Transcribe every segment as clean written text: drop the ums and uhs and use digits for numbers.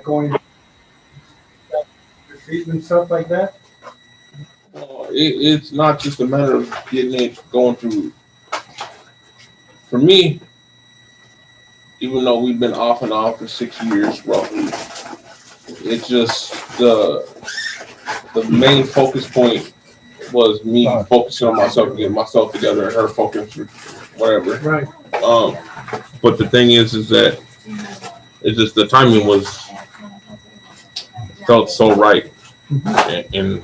going to treatment, stuff like that? It's not just a matter of getting it going through. For me, even though we've been off and on for 6 years roughly, it's just the main focus point was me focusing on myself, getting myself together, and her focus, whatever. Right. But the thing is that it's just the timing was felt so right, and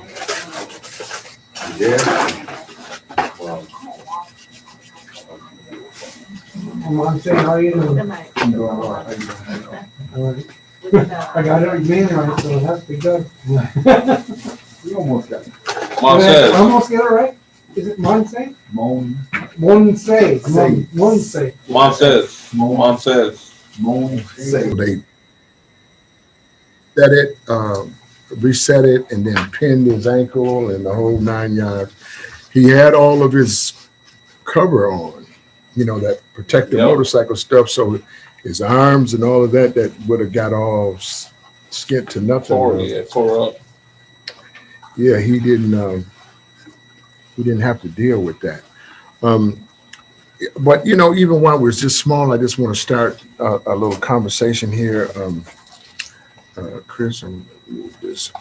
Yeah. Monse, how are you doing? All right. I got it name right, so it has to be good. We almost got it. Mom Did I says, almost get it right? Is it Monse? Moan. Monse. Say. Monse. Mom says, Moan. Mom says. Moan. Say. They set it, reset it, and then pinned his ankle and the whole 9 yards. He had all of his cover on, that protective motorcycle stuff. So his arms and all of that would have got all skint to nothing. Tore up. Yeah, he didn't have to deal with that. But even while we're just small, I just want to start a little conversation here. Chris, and move this.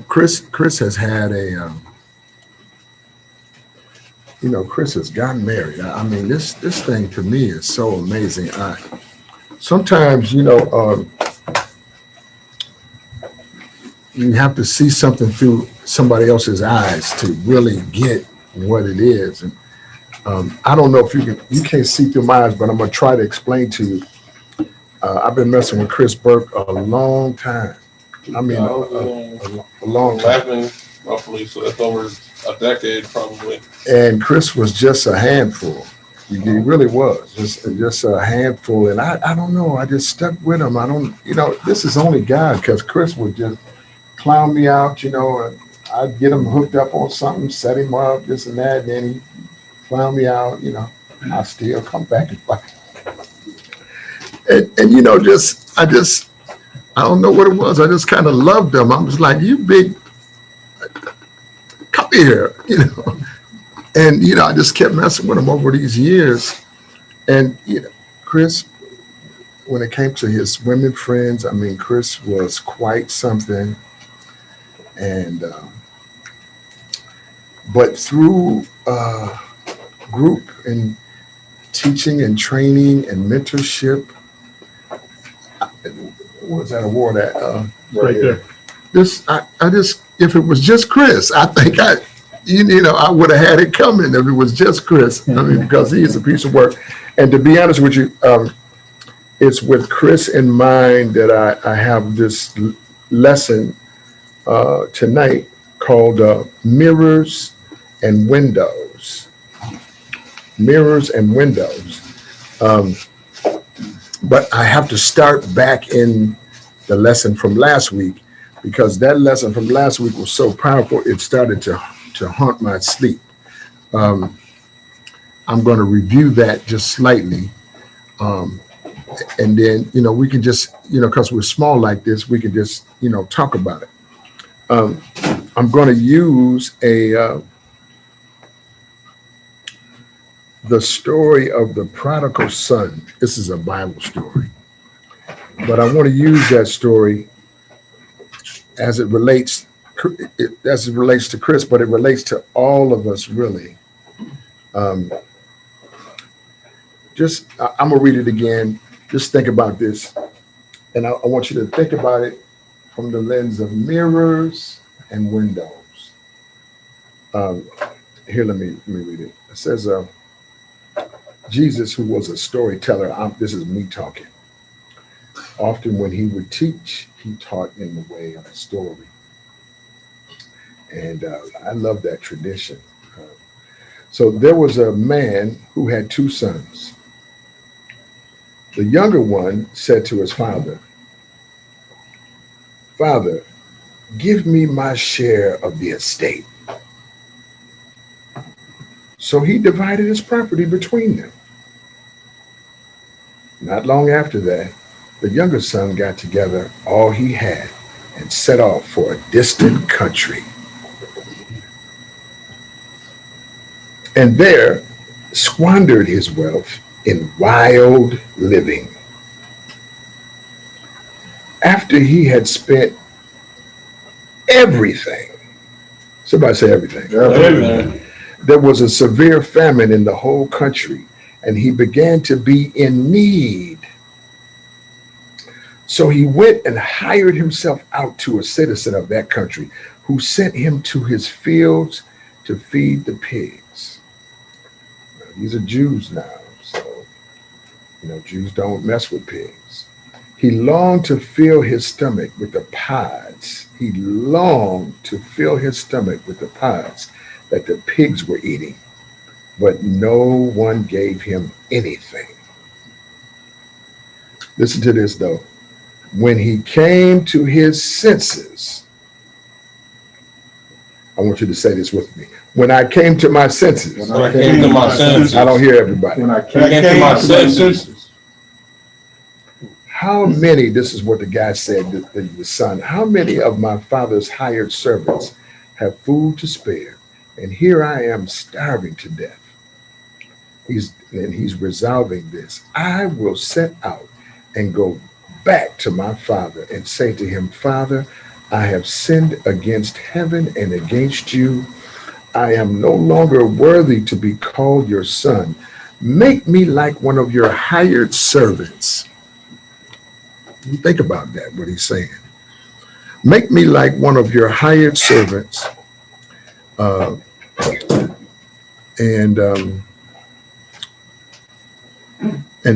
Chris has had Chris has gotten married. I mean, this thing to me is so amazing. Sometimes, you have to see something through somebody else's eyes to really get what it is. And I don't know if you can't see through my eyes, but I'm going to try to explain to you. I've been messing with Chris Burke a long time. I mean, a long time. 11, roughly, so that's over a decade probably. And Chris was just a handful. He really was just a handful. And I don't know. I just stuck with him. I don't, this is only God, because Chris would just clown me out, and I'd get him hooked up on something, set him up, this and that. And then he'd clown me out, I still come back and fight. And I don't know what it was. I just kind of loved him. I was like, you big, come here, And, I just kept messing with him over these years. And, Chris, when it came to his women friends, I mean, Chris was quite something. And, but through group and teaching and training and mentorship, where's that award at? Right there. If it was just Chris, I think I would have had it coming if it was just Chris. I mean, because he is a piece of work. And to be honest with you, it's with Chris in mind that I have this lesson tonight called Mirrors and Windows. Mirrors and Windows. But I have to start back in the lesson from last week, because that lesson from last week was so powerful, it started to haunt my sleep. I'm going to review that just slightly. And then, we can just, because we're small like this, we can just, talk about it. I'm going to use the story of the prodigal son. This is a Bible story, but I want to use that story as it relates to Chris, but it relates to all of us, really. I'm gonna read it again. Just think about this, and I want you to think about it from the lens of mirrors and windows. Here, let me read it. It says, Jesus, who was a storyteller, this is me talking. Often when he would teach, he taught in the way of a story. And I love that tradition. So there was a man who had 2 sons. The younger one said to his father, "Father, give me my share of the estate." So he divided his property between them. Not long after that, the younger son got together all he had and set off for a distant country. And there squandered his wealth in wild living. After he had spent everything, somebody say everything, Amen. there was a severe famine in the whole country, and he began to be in need. So he went and hired himself out to a citizen of that country who sent him to his fields to feed the pigs. Now, these are Jews now, so Jews don't mess with pigs. He longed to fill his stomach with the pods. He longed to fill his stomach with the pods that the pigs were eating, but no one gave him anything. Listen to this though. When he came to his senses, I want you to say this with me. When I came to my senses, When I came to my senses. I don't hear everybody. When I When I came to my senses. How many, this is what the guy said, the son, how many of my father's hired servants have food to spare? And here I am starving to death. He's resolving this. I will set out and go back to my father and say to him, Father, I have sinned against heaven and against you. I am no longer worthy to be called your son. Make me like one of your hired servants. Think about that, what he's saying. Make me like one of your hired servants, and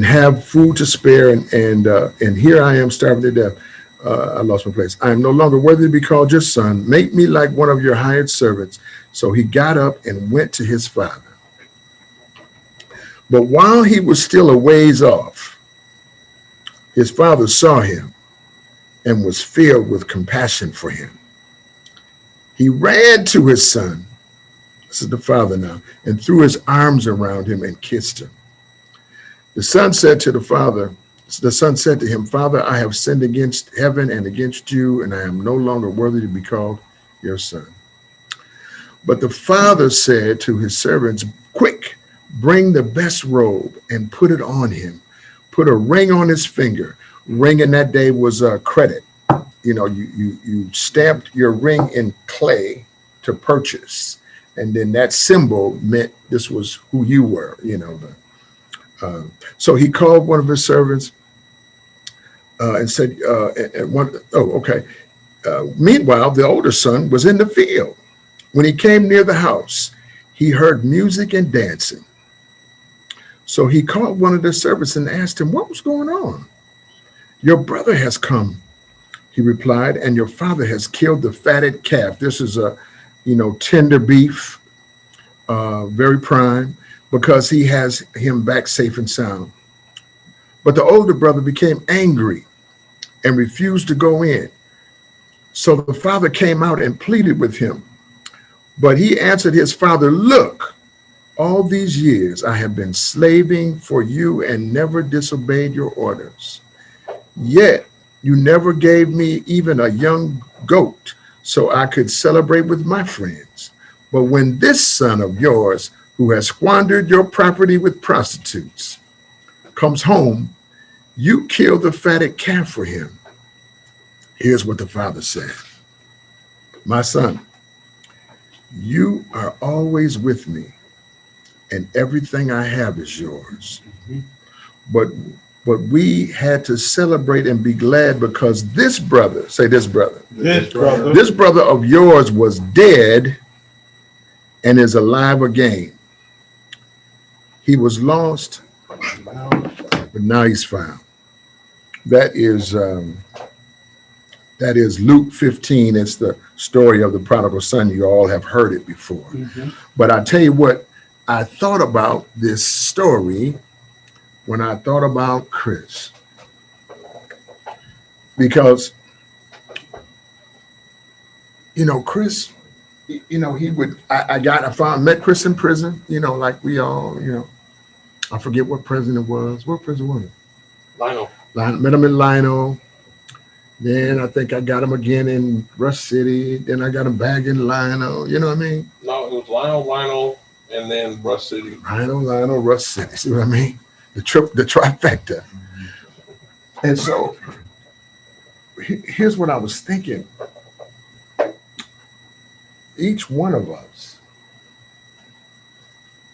have food to spare. And here I am starving to death. I lost my place. I am no longer worthy to be called your son. Make me like one of your hired servants. So he got up and went to his father. But while he was still a ways off, his father saw him and was filled with compassion for him. He ran to his son, this is the father now, and threw his arms around him and kissed him. The son said to him, Father, I have sinned against heaven and against you, and I am no longer worthy to be called your son. But the father said to his servants, quick, bring the best robe and put it on him. Put a ring on his finger. Ring in that day was a credit. You stamped your ring in clay to purchase. And then that symbol meant this was who you were, So he called one of his servants and said, meanwhile, the older son was in the field. When he came near the house, he heard music and dancing. So he called one of the servants and asked him, what was going on? Your brother has come, he replied, and your father has killed the fatted calf. This is a, tender beef, very prime, because he has him back safe and sound. But the older brother became angry and refused to go in. So the father came out and pleaded with him. But he answered his father, look, all these years I have been slaving for you and never disobeyed your orders. Yet you never gave me even a young goat so I could celebrate with my friends. But when this son of yours, who has squandered your property with prostitutes, comes home, you kill the fatted calf for him. Here's what the father said. My son, you are always with me, and everything I have is yours. But we had to celebrate and be glad because this brother, say this brother, this brother of yours was dead and is alive again. He was lost, but now he's found. That is Luke 15. It's the story of the prodigal son. You all have heard it before. But I tell you what, I thought about this story when I thought about Chris. Because, Chris, I met Chris in prison, like we all, I forget what prison it was. What prison was it? Met him in Lino. Then I think I got him again in Rush City. Then I got him back in Lino. You know what I mean? No, it was Lionel, and then Rush City. Lino, Rush City. See what I mean? The trifecta. And so here's what I was thinking. Each one of us,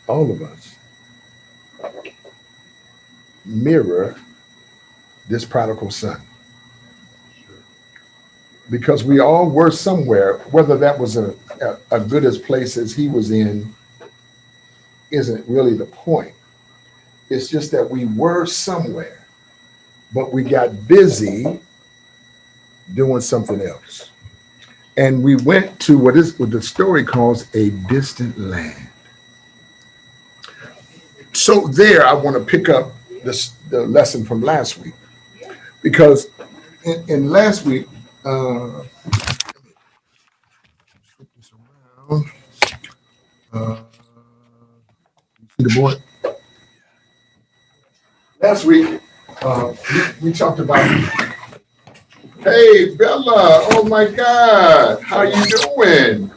all of us, mirror this prodigal son. Because we all were somewhere, whether that was a good as place as he was in, isn't really the point. It's just that we were somewhere, but we got busy doing something else. And we went to what the story calls a distant land. So there, I want to pick up the lesson from last week. Because in last week, flip this around. See the board? Last week, we talked about, hey, Bella, oh my God, how you doing?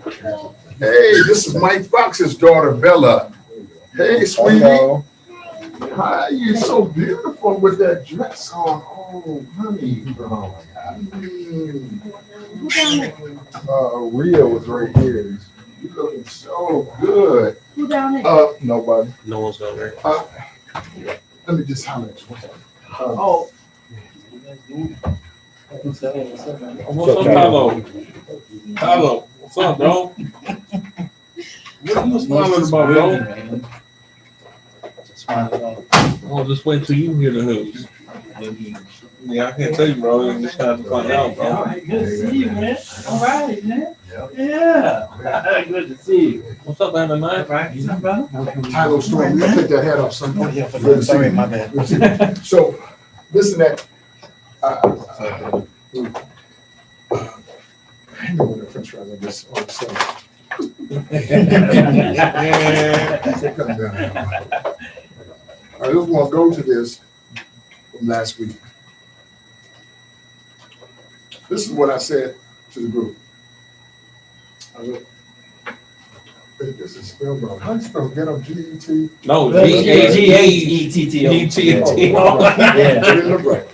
Hey, this is Mike Fox's daughter, Bella. Hey, sweetie. Hello. Hi, you're so beautiful with that dress on. Oh, honey. Oh, my God. Rhea was right here. You looking so good. Who down there? Nobody. No one's down there. Let me just holler at you. Oh. What's up, Tylo? Tylo, what's up, bro? What are you smiling about, bro? Oh, just wait till you hear the news. Yeah, I can't tell you, bro. You just have to find out, bro. All right, good to see you, man. All right, man. Yeah. Good to see you. What's up, man? Tonight? All right, you brother? Tyler Storm, you take that hat off sometime. Yeah, Good to see sorry, you. my bad. So, listen that. I know what the French fries are just on the side. I just want to go to this from last week. This is what I said to the group. I went, hey, this is spelled wrong. How do you spell ghetto? G-E-T? No, G-A-T-T-O. G-A-T-T-O. Yeah. It didn't look right.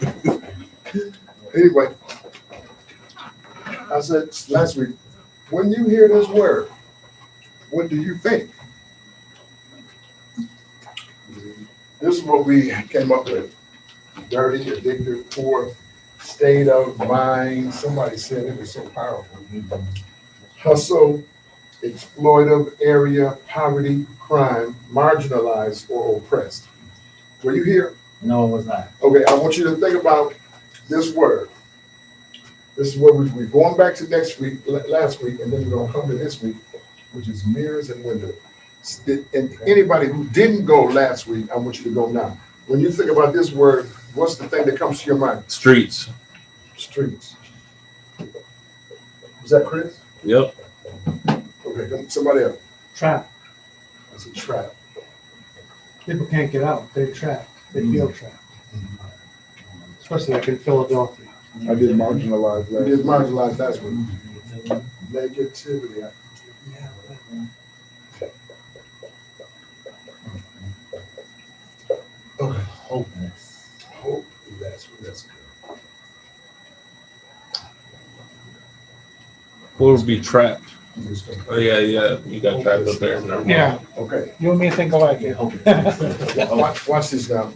Anyway, I said last week, when you hear this word, what do you think? This is what we came up with. Dirty, addictive, poor state of mind. Somebody said it was so powerful. Hustle, exploitive area, poverty, crime, marginalized or oppressed. Were you here? No, it was not. Okay, I want you to think about this word. This is what we're going back to last week, and then we're going to come to this week, which is mirrors and windows. And anybody who didn't go last week, I want you to go now. When you think about this word, what's the thing that comes to your mind? Streets. Streets. Is that Chris? Yep. Okay, somebody else. Trap. That's a trap. People can't get out. They're trapped. They feel trapped. Especially like in Philadelphia. I did marginalized We last did week. marginalize last week. Negativity. Okay. Hopeless. Hope. That's good. What would be trapped? Oh, yeah, you got trapped up there. Never mind. Yeah. Okay. You and me think alike. Watch this now.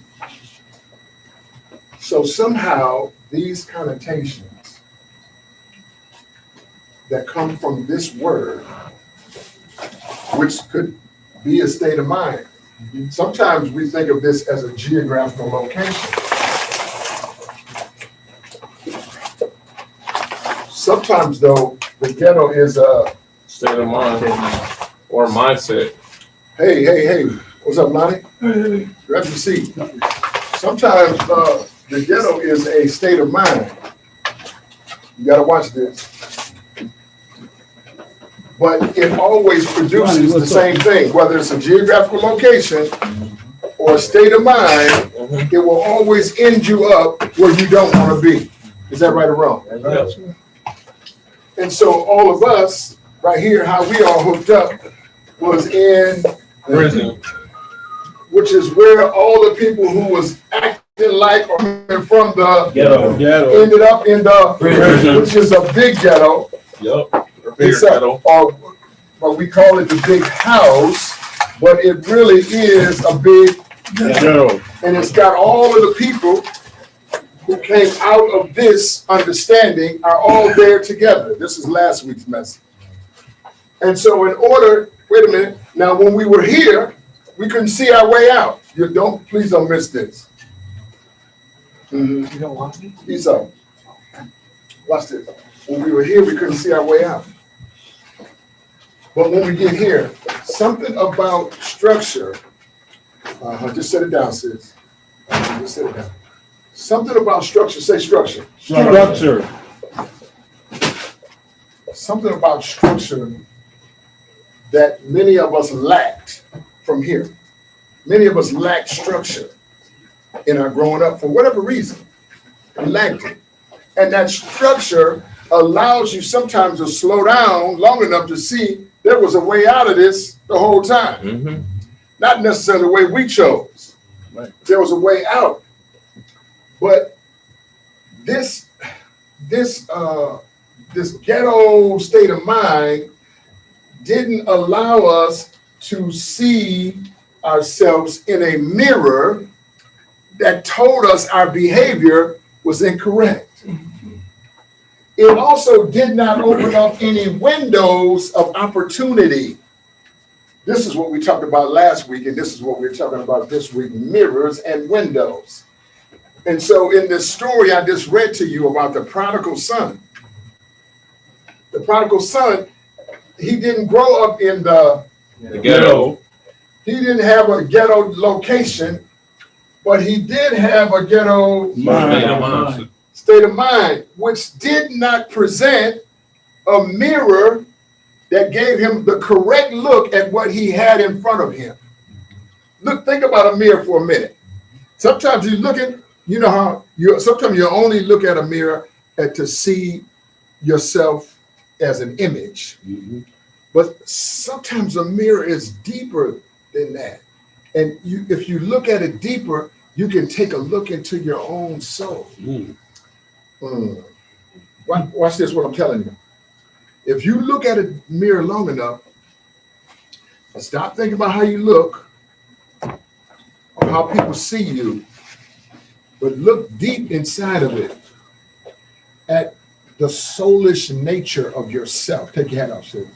So somehow these connotations that come from this word, which could be a state of mind. Sometimes we think of this as a geographical location. Sometimes though, the ghetto is a State of mind or mindset. hey, what's up, Lonnie? Grab your seat. Sometimes the ghetto is a state of mind. You gotta watch this. But it always produces the same thing, whether it's a geographical location or a state of mind, it will always end you up where you don't want to be. Is that right or wrong? And so all of us right here, how we all hooked up was in Prison. which is where all the people who was acting like or from the Ghetto. ended up in the Prison. which is a big ghetto. Yup. It's or we call it the big house, but it really is a big Ghetto. and it's got all of the people who came out of this understanding are all there together. This is last week's message. And so in order, wait a minute, now when we were here, we couldn't see our way out. Please don't miss this. You don't want me? Esau, watch this. When we were here, we couldn't see our way out. But when we get here, something about structure, just set it down, sis. Just set it down. Something about structure, say structure. Structure. Something about structure that many of us lacked from here. Many of us lacked structure in our growing up for whatever reason. We lacked it. And that structure allows you sometimes to slow down long enough to see there was a way out of this the whole time. Mm-hmm. Not necessarily the way we chose. Right. There was a way out. But this ghetto state of mind didn't allow us to see ourselves in a mirror that told us our behavior was incorrect. It also did not open up any windows of opportunity. This is what we talked about last week, and this is what we're talking about this week, mirrors and windows. And so in this story I just read to you about the prodigal son, he didn't grow up in the ghetto. He didn't have a ghetto location, but he did have a ghetto state of mind, which did not present a mirror that gave him the correct look at what he had in front of him. Look, think about a mirror for a minute. Sometimes you look at, you know how sometimes you only look at a mirror to see yourself as an image. Mm-hmm. But sometimes a mirror is deeper than that. And if you look at it deeper, you can take a look into your own soul. Watch this, what I'm telling you. If you look at a mirror long enough, stop thinking about how you look or how people see you, but look deep inside of it at the soulish nature of yourself. Take your hat off, sir.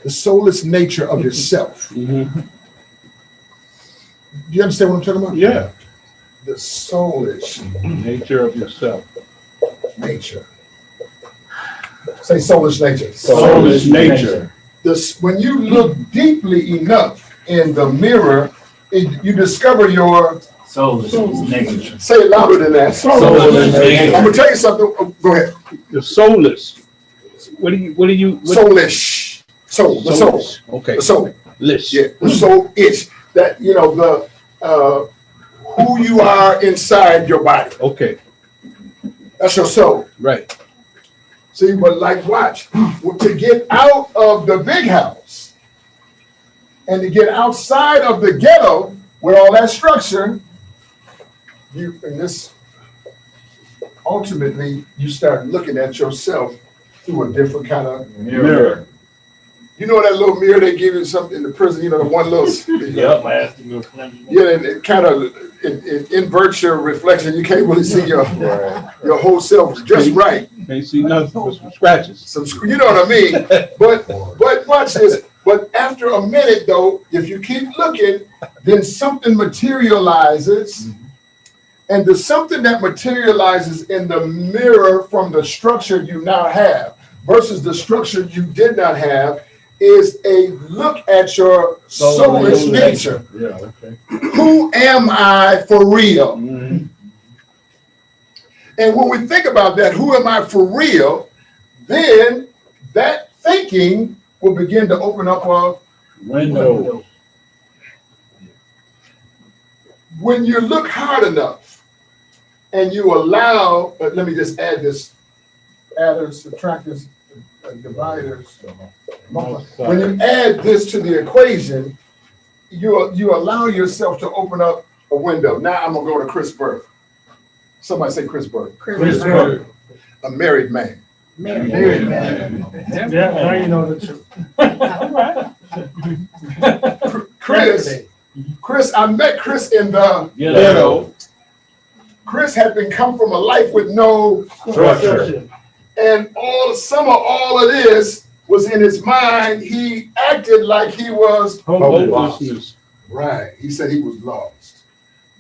The soulless nature of yourself. Mm-hmm. Do you understand what I'm talking about? Yeah. The soulish Nature of yourself. nature. Say soulish nature. Soulish nature. When you look deeply enough in the mirror, you discover your Soulish nature. say it louder than that. Soulish nature. I'm gonna tell you something. Go ahead. The soulless. What do you? Soulish. Soul. The soul. Okay. The soul. List. Yeah. The soul-ish. That the who you are inside your body. Okay. That's your soul. Right. See, but like, watch, to get out of the big house and to get outside of the ghetto with all that structure, ultimately, you start looking at yourself through a different kind of Mirror. You know that little mirror they give you something in the prison, the one little, it kind of inverts your reflection. You can't really see your whole self just right. Can't see nothing but some scratches. You know what I mean? But watch this. But after a minute, though, if you keep looking, then something materializes. And the something that materializes in the mirror from the structure you now have versus the structure you did not have is a look at your soulish nature. Yeah, okay. Who am I for real? Mm-hmm. And when we think about that, who am I for real? Then that thinking will begin to open up a Window. when you look hard enough and you allow, let me just add this, adders, subtractors, dividers. When you add this to the equation, you allow yourself to open up a window. Now I'm gonna go to Chris Burke. Somebody say Chris Burke. Chris Burke. A married man. Married man. Yeah, now you know the truth. All right. Chris, I met Chris in the Ghetto. Chris had been come from a life with no Structure. and some of all of this was in his mind. He acted like he was Hopelessness. right. He said he was lost,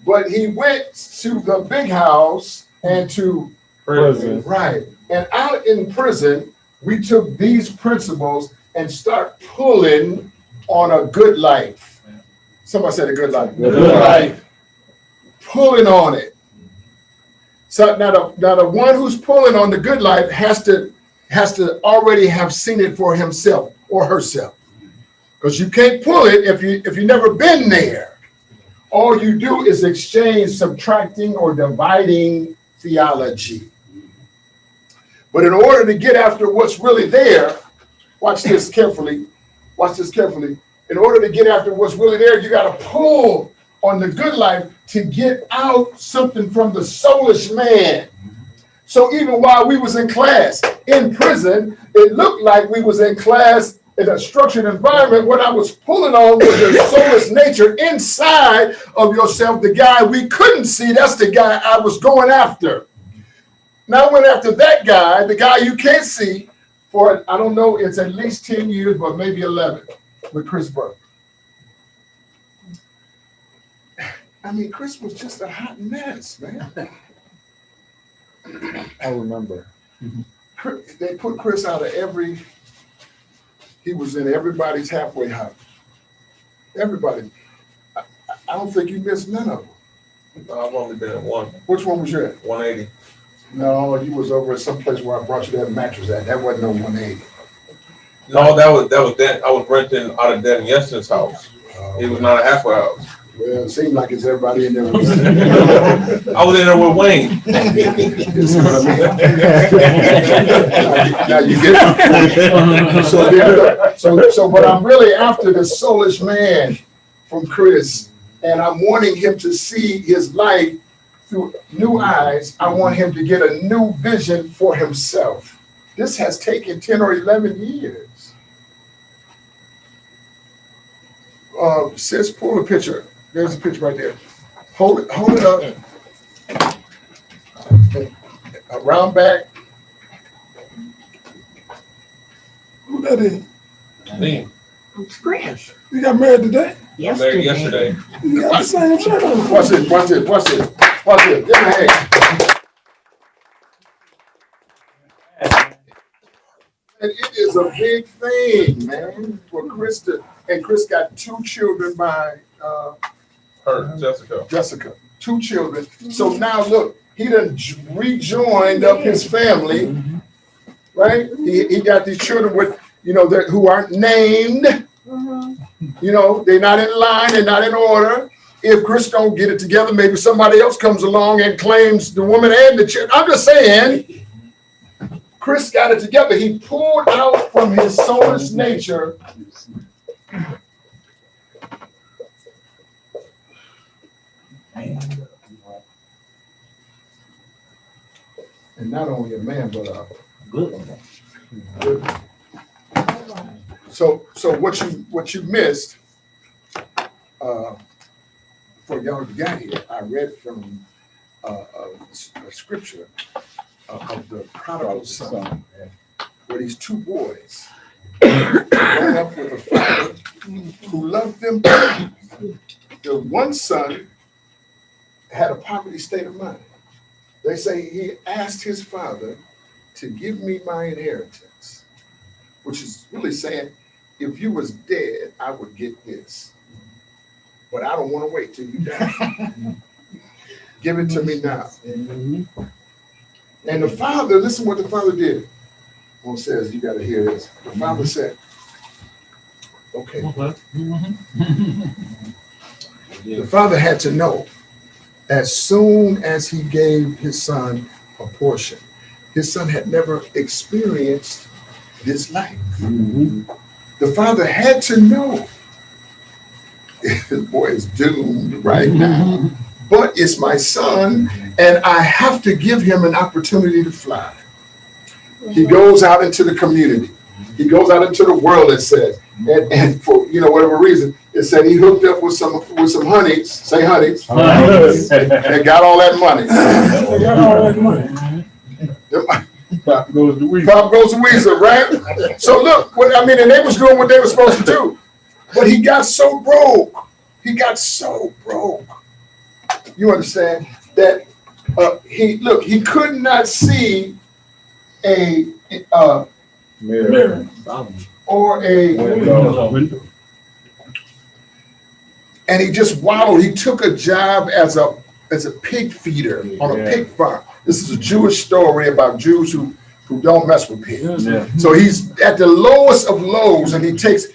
but he went to the big house and to Prison. right. And out in prison, we took these principles and start pulling on a good life. Somebody said a good life. Good life. Pulling on it. So now the one who's pulling on the good life has to already have seen it for himself or herself. Because you can't pull it if you've never been there. All you do is exchange subtracting or dividing theology. But in order to get after what's really there, watch this carefully. Watch this carefully. In order to get after what's really there, you got to pull on the good life to get out something from the soulish man. So even while we was in class, in prison, it looked like we was in class in a structured environment. What I was pulling on was the soulish nature inside of yourself, the guy we couldn't see. That's the guy I was going after. Now I went after that guy, the guy you can't see, for, I don't know, it's at least 10 years, but maybe 11 with Chris Burke. I mean, Chris was just a hot mess, man. I remember. They put Chris out of he was in everybody's halfway house. Everybody. I don't think you missed none of them. No, I've only been at one. Which one was you at? 180. No, you was over at some place where I brought you that mattress at. That wasn't no 180. No, that was Dan. I was renting out of Dan Yeston's house. It was not a halfway house. Well, it seemed like it's everybody in there. I was in there with Wayne. Now you get so what I'm really after the soulish man from Chris, and I'm wanting him to see his life through new eyes. I want him to get a new vision for himself. This has taken 10 or 11 years. Sis, pull a picture. There's a picture right there. Hold it up. Around back. Who that is? Me. Chris. You got married today? I married yesterday. You got the same shirt on. Watch it. Give me a hand. And it is a big thing, man, for Chris and Chris got 2 children by Jessica, 2 children. So now look, he done rejoined up his family, right? He got these children with, who aren't named. They're not in line, they're not in order. If Chris don't get it together, maybe somebody else comes along and claims the woman and the children. I'm just saying, Chris got it together. He pulled out from his soulish nature. And not only a man, but a good one. So what you missed, for y'all who got here, I read from a scripture of the prodigal son, where these 2 boys ran up with a father who loved them. The one son had a poverty state of mind. They say he asked his father to give me my inheritance, which is really saying, if you was dead, I would get this. But I don't want to wait till you die. Give it to me now. And the father, listen what the father did. One says, you got to hear this. The father said, okay. The father had to know as soon as he gave his son a portion. His son had never experienced this life. The father had to know this boy is doomed right now, but it's my son, and I have to give him an opportunity to fly. He goes out into the community. He goes out into the world, it says. And for whatever reason, it said he hooked up with some honeys, say honeys, and got all that money. Pop goes to weed. Pop goes to Weezer, right? So look, and they was doing what they were supposed to do. But he got so broke. He got so broke. You understand that he could not see a Mirror. or a Window. and he just waddled. He took a job as a pig feeder on a pig farm. This is a Jewish story about Jews who don't mess with pigs. Yeah. So he's at the lowest of lows, and he takes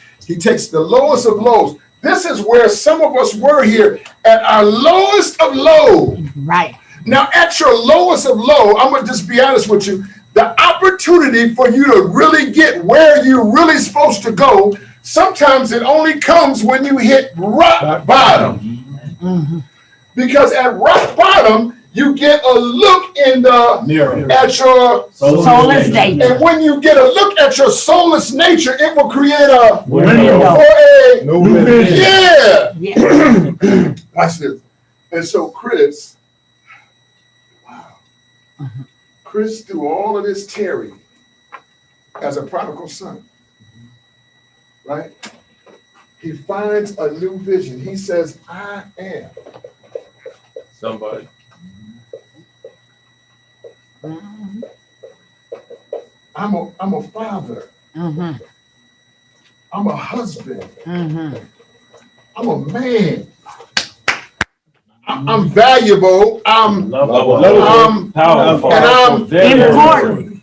the lowest of lows. This is where some of us were here at our lowest of low. Right. Now, at your lowest of low, I'm gonna just be honest with you. The opportunity for you to really get where you're really supposed to go, sometimes it only comes when you hit rock bottom. Because at rock bottom, you get a look in the Mirror. at your Soulless nature. and when you get a look at your soulless nature, it will create a Window. for a No vision. yeah. Yeah. Watch this. And so Chris, Chris through all of this tarrying as a prodigal son, right? He finds a new vision. He says, I am. Somebody. I'm a father. Mm-hmm. I'm a husband. Mm-hmm. I'm a man. I'm valuable. I'm Lovable. Powerful. and I'm Very Important.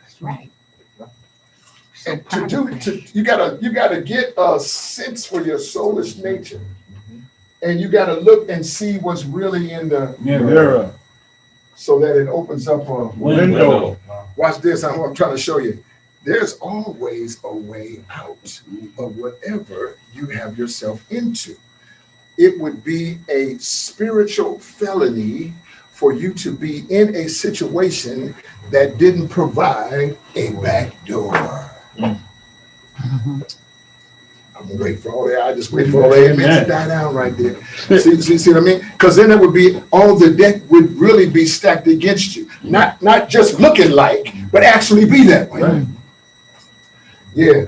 That's right. and you gotta get a sense for your soulish nature. And you gotta look and see what's really in the Mirror. so that it opens up a Window. watch this. I'm trying to show you. There's always a way out of whatever you have yourself into. It would be a spiritual felony for you to be in a situation that didn't provide a back door. I'm gonna wait for all that. I just wait for all that amen to die down right there. See what I mean? Because then it would be all the deck would really be stacked against you. Not just looking like, but actually be that way. Right. Yeah.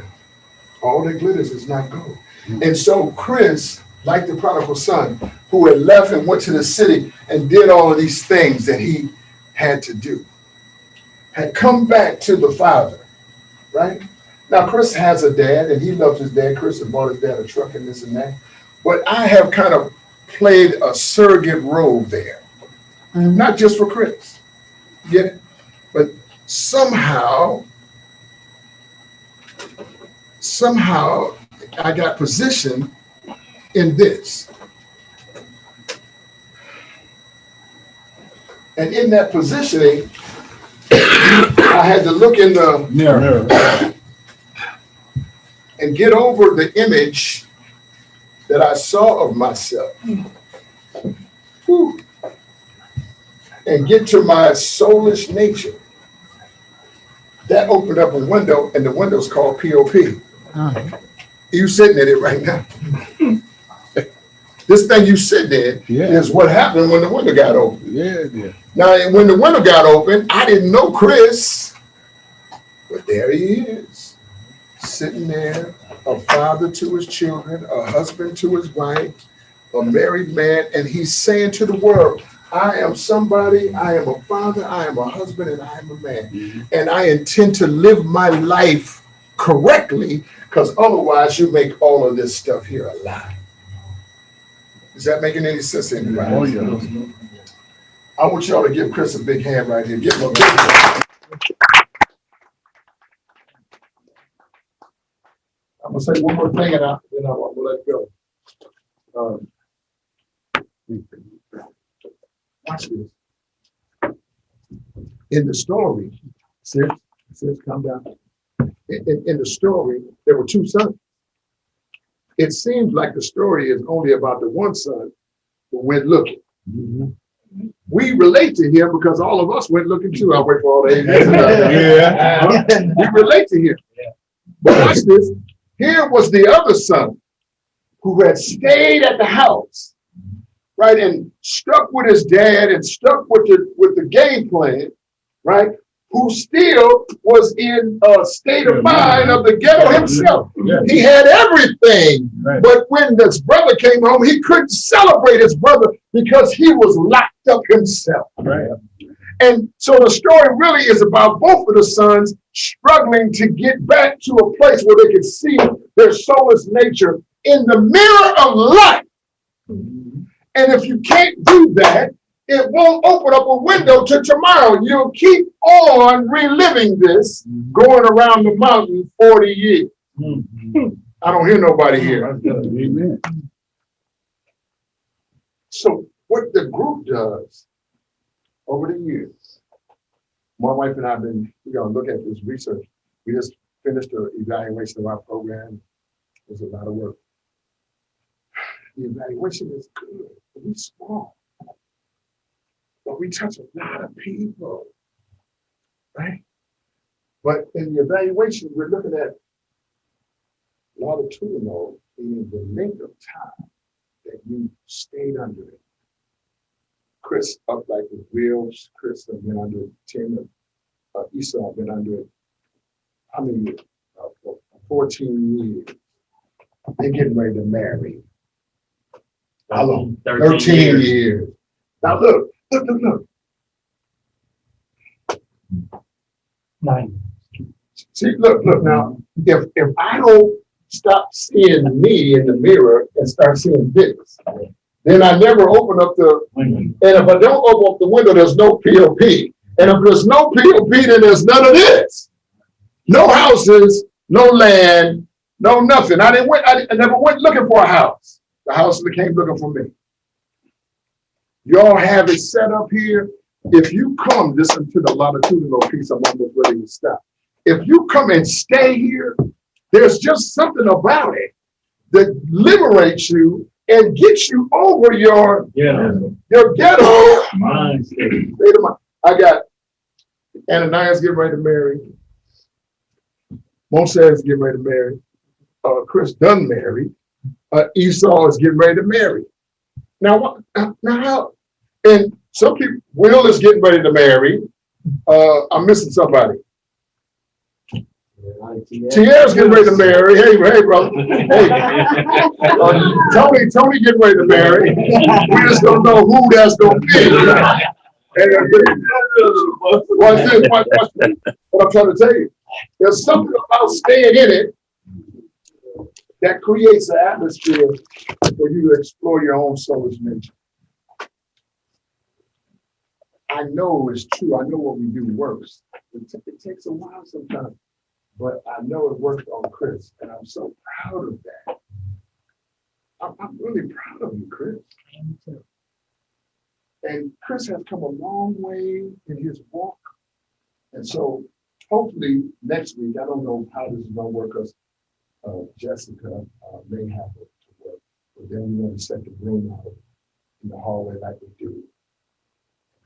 All that glitters is not gold. And so Chris, like the prodigal son, who had left and went to the city and did all of these things that he had to do, had come back to the father, right? Now, Chris has a dad, and he loves his dad. Chris had bought his dad a truck and this and that. But I have kind of played a surrogate role there, not just for Chris, get it? But somehow I got positioned in this. And in that positioning, I had to look in the Mirror. and get over the image that I saw of myself. Whew. And get to my soulish nature. That opened up a window, and the window's called POP. You sitting in it right now. This thing you sitting in is what happened when the window got open. Yeah. Now, when the window got open, I didn't know Chris, but there he is, sitting there, a father to his children, a husband to his wife, a married man, and he's saying to the world, I am somebody, I am a father, I am a husband, and I am a man. And I intend to live my life correctly, because otherwise you make all of this stuff here a lie. Is that making any sense to anybody? Oh, yeah. I want y'all to give Chris a big hand right here. Give him a big hand. I'm gonna say one more thing and then I'm gonna let go. Watch this. In the story, sis, calm down. In the story, there were two sons. It seems like the story is only about the one son who went looking. We relate to him because all of us went looking too. I'll wait for all the amen. Yeah. We relate to him. But watch this. Here was the other son who had stayed at the house, right, and stuck with his dad and stuck with the game plan, right, who still was in a state of mind of the ghetto himself. Yeah. He had everything, Right. but when his brother came home, he couldn't celebrate his brother because he was locked up himself. Right. And so the story really is about both of the sons struggling to get back to a place where they can see their soulless nature in the mirror of life. And if you can't do that, it won't open up a window to tomorrow. You'll keep on reliving this, going around the mountain 40 years. I don't hear nobody here. Amen. So what the group does over the years, my wife and I have been, we're going to look at this research. We just finished an evaluation of our program. It was a lot of work. The evaluation is good, but we're small. But we touch a lot of people, right? But in the evaluation, we're looking at longitudinal, meaning the length of time that you stayed under it. Chris up like with wheels. Chris have been under it 10. Esau have been under it. How many years? 14 years. They're getting ready to marry. How long? 13 years. Now look. Nine. See, look now. If I don't stop seeing me in the mirror and start seeing this, then I never open up and if I don't open up the window, there's no POP. And if there's no POP, then there's none of this. No houses, no land, no nothing. I never went looking for a house. The house came looking for me. Y'all have it set up here. If you come, listen to the longitudinal piece, I'm almost ready to stop. If you come and stay here, there's just something about it that liberates you and gets you over your ghetto. I got Ananias getting ready to marry. Moses is getting ready to marry. Chris done married. Esau is getting ready to marry. Now how? And some people, Will is getting ready to marry. I'm missing somebody. Tier's getting ready to marry. Hey, brother. Hey. Tony getting ready to marry. We just don't know who that's going to be. Watch this. What I'm trying to tell you. There's something about staying in it that creates an atmosphere for you to explore your own soulish nature. I know it's true. I know what we do works. It takes a while sometimes. But I know it worked on Chris, and I'm so proud of that. I'm really proud of you, Chris. And Chris has come a long way in his walk. And so hopefully next week, I don't know how this is going to work, because Jessica may have it to work. But then we want to set the room out in the hallway like we do.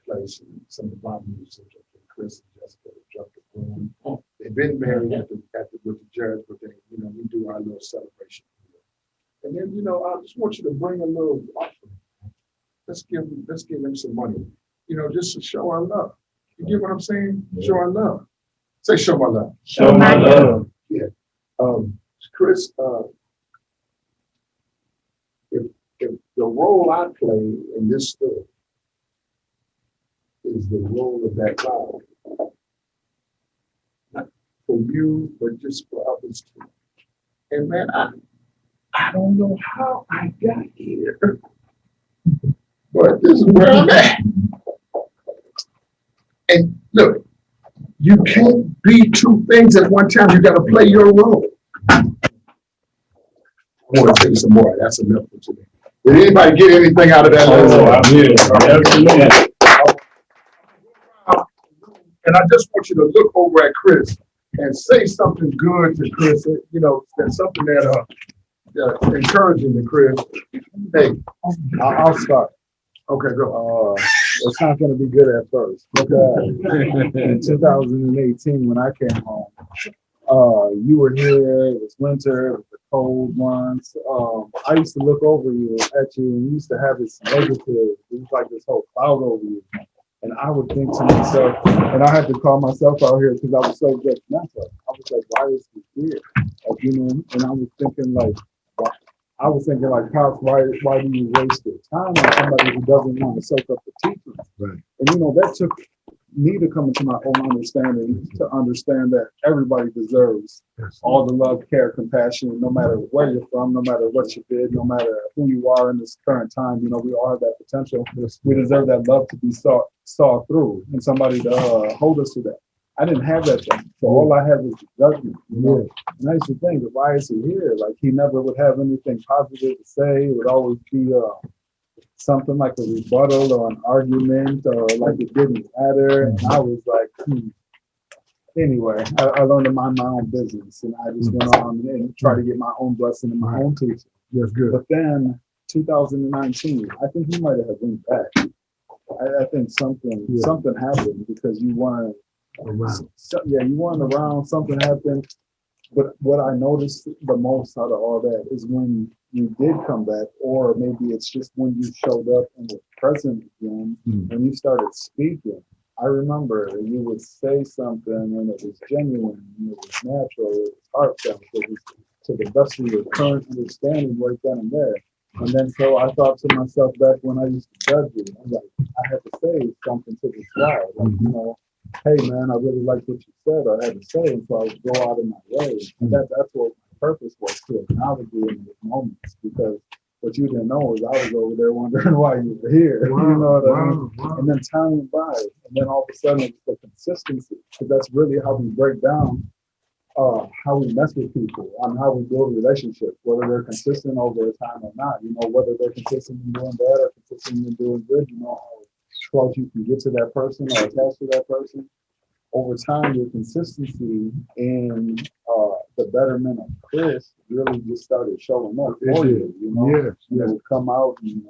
Place and some of the music, and Chris and Jessica jumped the room. They've been married with the judge, but then, we do our little celebration. And then, I just want you to bring a little offering. Let's give them some money, just to show our love. You get what I'm saying? Show our love. Say, show my love. Show my love. Yeah. Chris, if the role I play in this story is the role of that cloud. Not for you, but just for others too. And man, I don't know how I got here, but this is where I'm at. And look, you can't be two things at one time. You got to play your role. I want to tell you some more. That's enough for today. Did anybody get anything out of that lesson? Yeah. And I just want you to look over at Chris and say something good to Chris. You know, that's something that encouraging to Chris. Hey, I'll start. okay, go. It's not going to be good at first. Because in 2018, when I came home, you were here. It was winter. It was the cold months. I used to look over you at you, and you used to have this negative. It was like this whole cloud over you. And I would think to myself, and I had to call myself out here because I was so judgmental. I was like, why is he here? Like, you know, and I was thinking like, Pops, why do you waste your time on somebody who doesn't want to soak up the teachings? Right. And, you know, that took me to come into my own understanding, to understand that everybody deserves all the love, care, compassion, no matter where you're from, no matter what you did, no matter who you are in this current time. You know, we all have that potential. We deserve that love to be saw through, and somebody to hold us to that. I didn't have that thing. So all I had was judgment, you know. And I used to think, why is he here? Like, he never would have anything positive to say. It would always be something like a rebuttal or an argument, or like it didn't matter. And I was like, Anyway, I learned to mind my own business, and I just went on and tried to get my own blessing and my own teaching. That's good. But then 2019, I think he might have went back. I think something happened because you weren't Around. you weren't around. Something happened. But what I noticed the most out of all that is when you did come back, or maybe it's just when you showed up and were present again, when you started speaking. I remember you would say something and it was genuine, and it was natural, it was heartfelt, it was to the best of your current understanding right then and there. And then so I thought to myself back when I used to judge you, I'm like, I had to say something to this guy, like, you know, hey man, I really like what you said, I had to say, and so I would go out of my way. And that's what my purpose was, to acknowledge you in those moments, because what you didn't know is I was over there wondering why you were here. Wow, You know what I mean? wow. And then time went by, and then all of a sudden it's the consistency, because that's really how we break down how we mess with people, on how we build relationships, whether they're consistent over time or not. You know, whether they're consistent in doing bad or consistent in doing good. You know how close you can get to that person or attached to that person. Over time, your consistency in the betterment of Chris really just started showing up for you. You know, Yes, you would come out and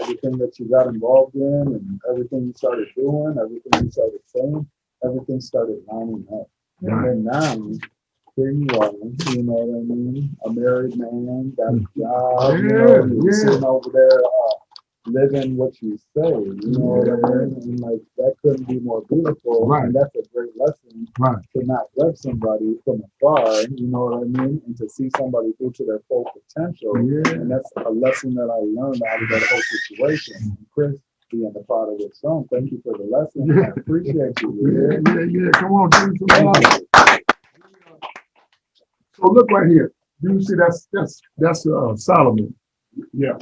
everything that you got involved in, and everything you started doing, everything you started saying, everything started lining up. Right. And then now, here you are, you know what I mean? A married man, got a job, you know, you're sitting over there living what you say, you know what I mean? And like, that couldn't be more beautiful. Right. And that's a great lesson, Right. to not judge somebody from afar, you know what I mean? And to see somebody through to their full potential. Yeah. And that's a lesson that I learned out of that whole situation. And Chris, being the prodigal son, thank you for the lesson. I appreciate you. Yeah. Come on, dude. Thank you. So look right here. Do you see that's Solomon? Yeah.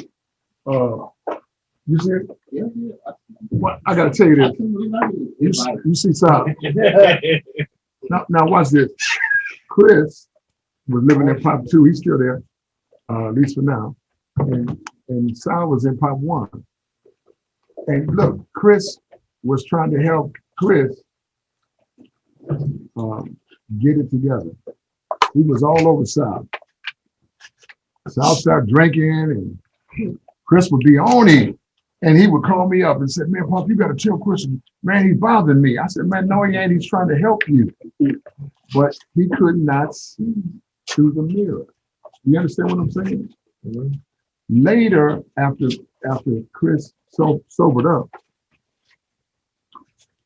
You see it? Yeah. What I gotta tell you this. You see Solomon. Now watch this. Chris was living in Pop 2. He's still there, at least for now. And Sal was in Pop 1. And look, Chris was trying to help Chris get it together. He was all over Sal. Sal started drinking, and Chris would be on him. And he would call me up and say, man, Pop, you got to tell Chris, man, he's bothering me. I said, man, no, he ain't. He's trying to help you. But he could not see through the mirror. You understand what I'm saying? Mm-hmm. Later, after Chris sobered up,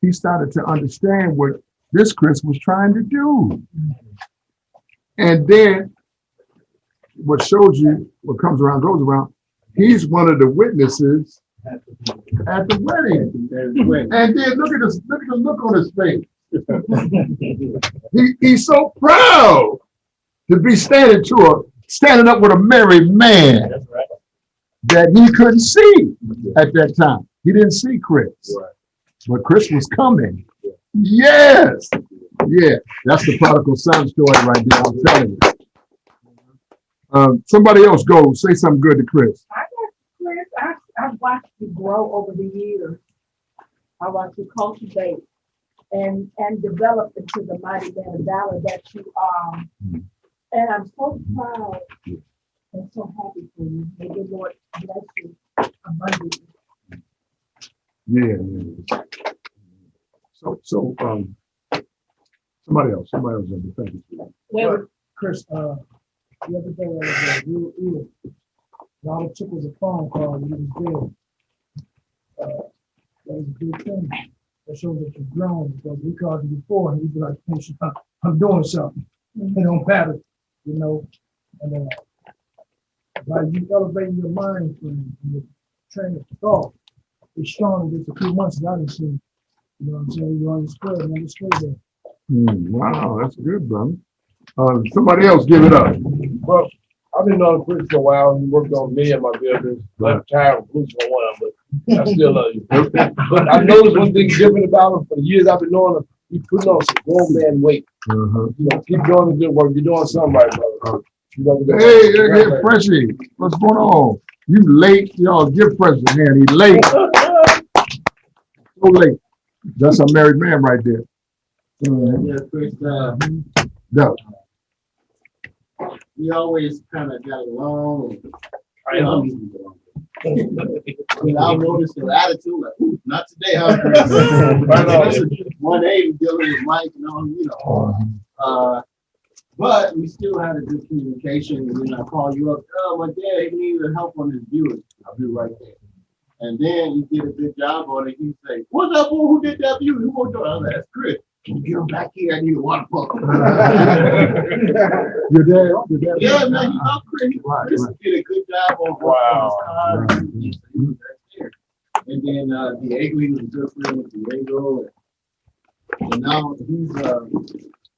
he started to understand what this Chris was trying to do. And then what shows you what comes around goes around, he's one of the witnesses at the wedding. And then look at the look on his face. He's so proud to be standing up with a married man. That's right. That he couldn't see at that time. He didn't see Chris. Right. But Chris was coming. Yes. Yeah. That's the prodigal son story right there. I'm telling you. Somebody else go say something good to Chris. I got I've watched you grow over the years. I watched you cultivate and develop into the mighty man of valor that you are. And I'm so proud and so happy for you. May the Lord bless you abundantly. Yeah. So, somebody else have the thing. Well, Chris, the other day I was real ill. And all it took was a phone call and he was dead. That was a good thing. That shows that you've grown because we called you before and you'd be like, "Patient, I'm doing something. It don't matter, you know." And by you elevating your mind and your train of thought, it's strong. Just a few months that I didn't see. You know what I'm saying? You're on the square, man. You're straight there. Wow, that's good, brother. Somebody else give it up. Well, I've been knowing Chris for a while. He worked on me and my business. I'm tired of Bruce for a while, but I still love you. But I noticed one thing different about him for the years I've been knowing him. He putting on some grown man weight. You know, keep doing the good work. You're doing something right, brother. Hey, Freshie, what's going on? You late? Y'all give Freshie a hand. He's late. So late. That's a married man right there. Yeah, Chris, No. we always kind of got along. And, I noticed your attitude, like, "Ooh, not today, huh, Chris?" Especially 180 dealing with Mike and all, you know. But we still had a good communication. And then I call you up, "Oh, my dad, he needed help on his viewers." I'll be right there. And then you did a good job on it. You say, "What's up, boy? Who did that view? Who worked on it?" I was like, "That's Chris. Can you get him back here? I need a water pump." Your dad? Yeah, man, you know, Chris did a good job on his car. And then Diego, he was a good friend with Diego. And now he's,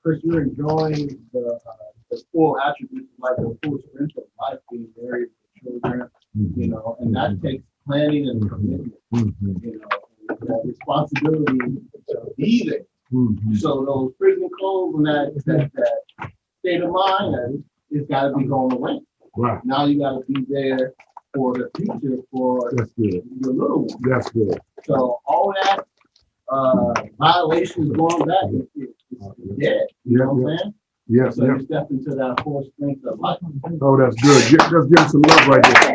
Chris, you're enjoying the full attributes, like the full strength of life, being married with children, you know, and that takes planning and commitment, you know, that responsibility to be there. So those prison clothes and that state of mind, it's got to be going away. Right. Now you got to be there for the future for your little one. That's good. So all that violations going back, it's dead. You know what I'm saying? Yeah. So you step into that full strength of life. Oh, that's good. Let's give him some love right there.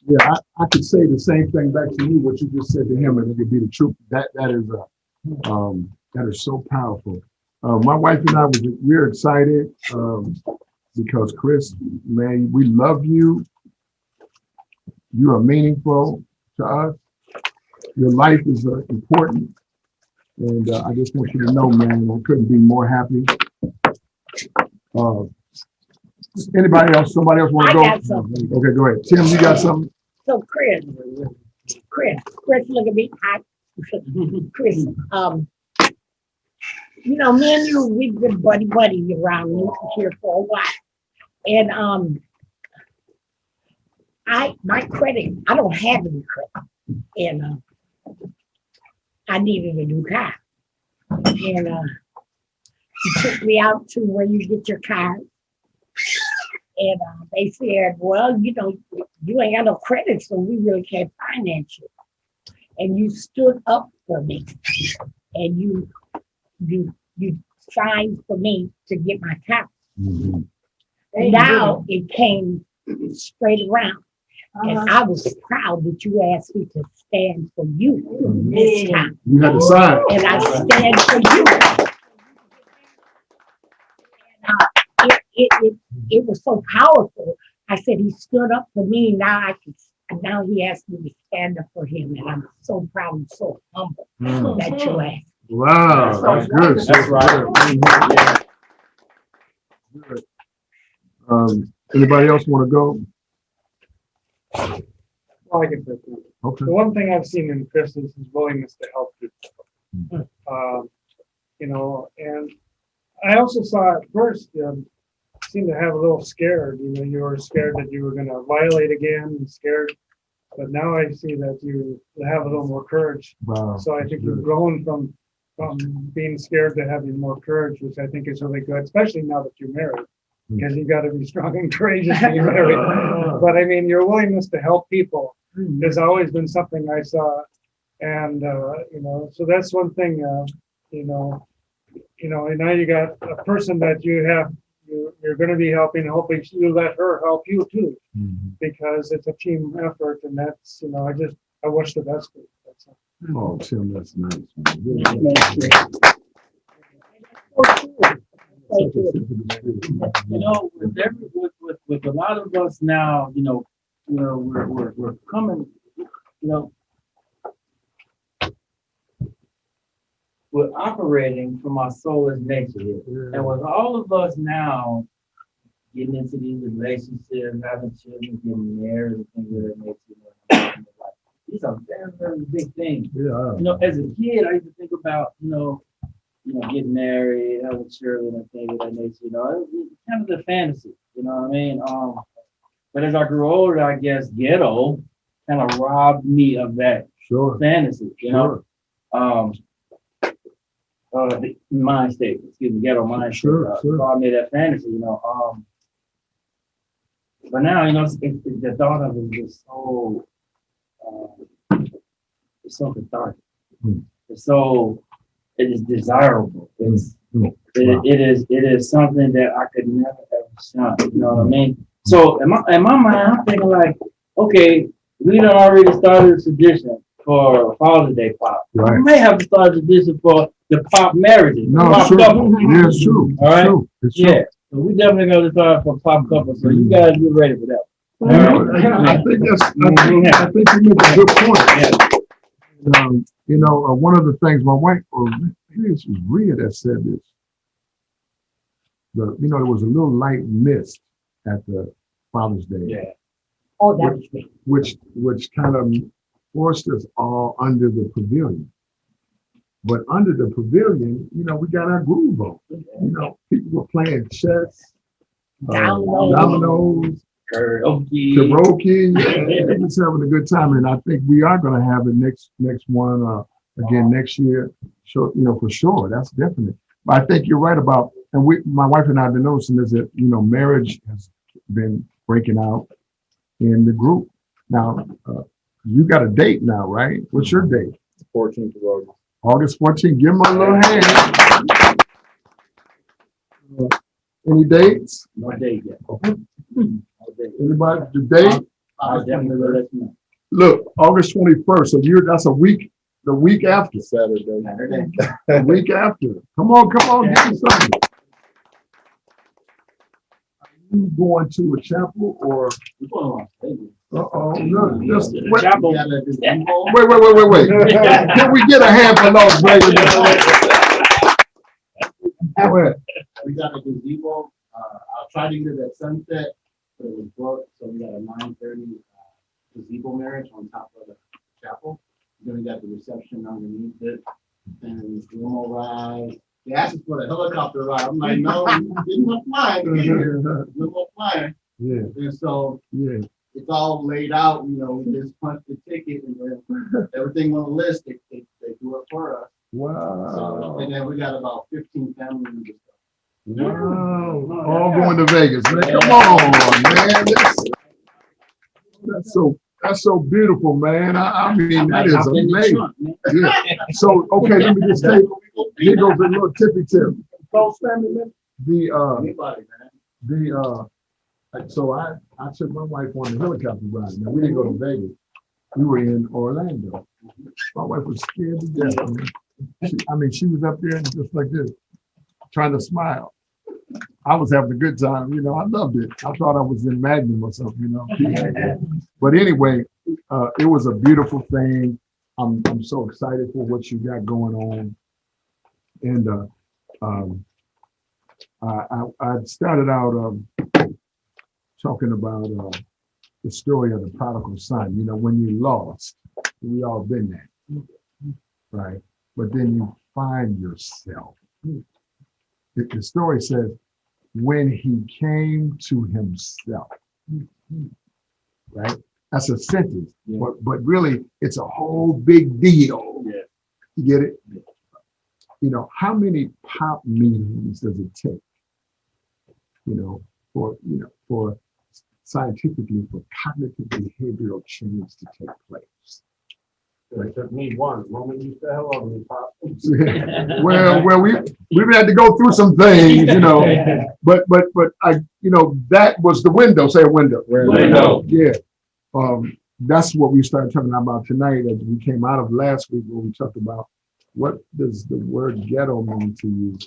Yeah, I could say the same thing back to you, what you just said to him, and it could be the truth. That is so powerful. My wife and I we're excited because Chris, man, we love you. You are meaningful to us. Your life is important, and I just want you to know, man, I couldn't be more happy. Anybody else? Somebody else want to go? I got something. Okay, go ahead. Tim, you got something? So Chris, look at me. Chris, you know, me and you, we've been buddy around here for a while. And my credit, I don't have any credit. And I needed a new car. And you took me out to where you get your car. And they said, "Well, you know, you ain't got no credit, so we really can't finance you." And you stood up for me, and you signed for me to get my car. And now it came straight around, and I was proud that you asked me to stand for you this time. You had to sign. And I stand for you. And, it was so powerful. I said, he stood up for me. Now he asked me to stand up for him. And I'm so proud and so humble that you asked. Wow, that's good. That's right. Good. Anybody else want to go? Well, I can say that. Okay. The one thing I've seen in Chris is his willingness to help people. You know, and I also saw at first, seemed to have a little scared. You know, you were scared that you were going to violate again and scared. But now I see that you have a little more courage. Wow. So I think you've grown from being scared to having more courage, which I think is really good, especially now that you're married. because you got to be strong and courageous to be married. But I mean, your willingness to help people has always been something I saw, and so that's one thing. And now you got a person that you're going to be helping. Hoping you let her help you too, because it's a team effort, and that's I wish the best for you. That's all. Oh, Tim, that's nice. With a lot of us now, we're coming, we're operating from our soulless nature here. And with all of us now getting into these relationships, having children, getting married, and things of that nature, these are very, very big things. Yeah. As a kid, I used to think about, getting married, having children, and things of that nature. It was kind of the fantasy. You know what I mean? But as I grew older, I guess ghetto kind of robbed me of that fantasy. The mind state, ghetto mind state. Robbed me of that fantasy. But now, the thought of it is just so. It's so cathartic. It is desirable. It is something that I could never ever shun. You know what I mean? So in my mind, I'm thinking like, okay, we done already started a tradition for Father's Day pop. Right. We may have to start a tradition for the pop marriages. No, pop sure. couples. Yeah, it's true. All right. It's true. Yeah. So we definitely going to start for pop couples. So you guys get ready for that. I think you make a good point. One of the things my wife, or maybe it was Rhea that said this. There was a little light mist at the Father's Day. Yeah. Oh, that was me. Which kind of forced us all under the pavilion. But under the pavilion, we got our groove on. People were playing chess, dominoes, karaoke. Everyone's having a good time, and I think we are going to have it next one again next year. So for sure, that's definite. But I think you're right about, and my wife and I have been noticing is that marriage has been breaking out in the group. Now you got a date now, right? What's your date? 14th of August. August 14th. Give them a little hand. Any dates? No date yet. Anybody? The date? I'll definitely let you know. Look, August 21st. So that's a week. The week after. Saturday. The week after. Come on, give me something. Are you going to a chapel or? No, just wait. Wait. Can we get a hand for Las Vegas? Go ahead. We got a gazebo. I'll try to get it at sunset, but it was booked, so we got a 9:30 gazebo marriage on top of the chapel. Then we got the reception underneath it, and limo ride. They asked us for the helicopter ride. I'm like, no, we didn't fly. Limo flying. Yeah. And so it's all laid out. We just punch the ticket, and then everything on the list, they do it for us. Wow. So, and then we got about 15 family members. Wow. All going to Vegas, man. Come on, man. That's so beautiful, man. I mean, that is amazing. Yeah. So, okay, let me just take, here goes a little tippy tip. Close family member. So I took my wife on the helicopter ride. Now, we didn't go to Vegas. We were in Orlando. My wife was scared to death. She was up there and just like this, trying to smile. I was having a good time, I loved it. I thought I was in Magnum or something, But anyway, it was a beautiful thing. I'm so excited for what you got going on. And I started out talking about the story of the prodigal son. When you lost, we all been there, right? But then you find yourself. The story says, when he came to himself, right? That's a sentence, but really it's a whole big deal. Yeah. You get it? How many pop meetings does it take, for scientifically for cognitive behavioral change to take place. It took me one moment you said hello to me, Pop. well, we had to go through some things, but I, that was the window. Say a window. Window. Yeah. That's what we started talking about tonight as we came out of last week when we talked about what does the word ghetto mean to you?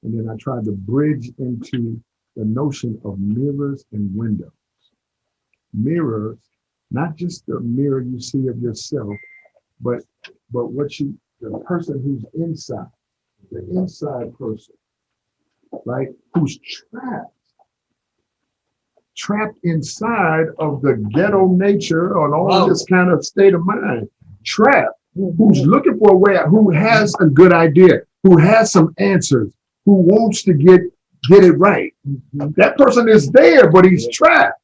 And then I tried to bridge into the notion of mirrors and windows. Mirrors, not just the mirror you see of yourself, but the person who's inside, the inside person, right? Who's trapped inside of the ghetto nature and all of this kind of state of mind, trapped, who's looking for a way out, who has a good idea, who has some answers, who wants to get it right. That person is there, but he's trapped.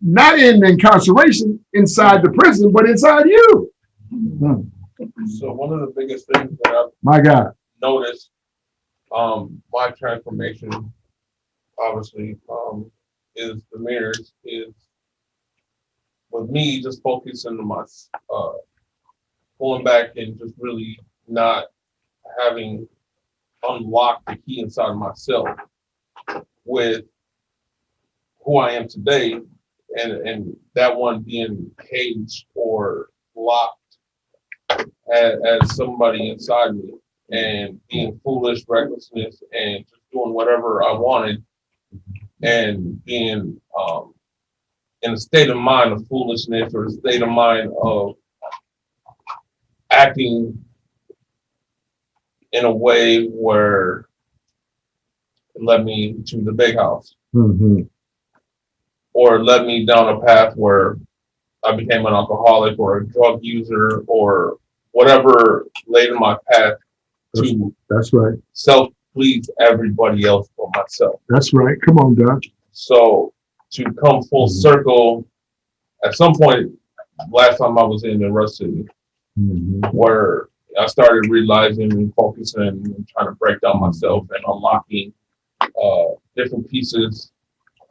Not in incarceration inside the prison, but inside you. So one of the biggest things that I've My God. noticed, my transformation, obviously, is the mirrors, is with me just focusing on my, pulling back and just really not having unlocked the key inside of myself with who I am today, and that one being caged or locked as somebody inside me, and being foolish, recklessness, and just doing whatever I wanted, and being in a state of mind of foolishness or a state of mind of acting in a way where it led me to the big house, or led me down a path where I became an alcoholic or a drug user or whatever laid in my path to That's right. self-please everybody else but myself. That's right. Come on, Doc. So to come full circle, at some point, last time I was in the Rush City, where I started realizing and focusing and trying to break down myself and unlocking different pieces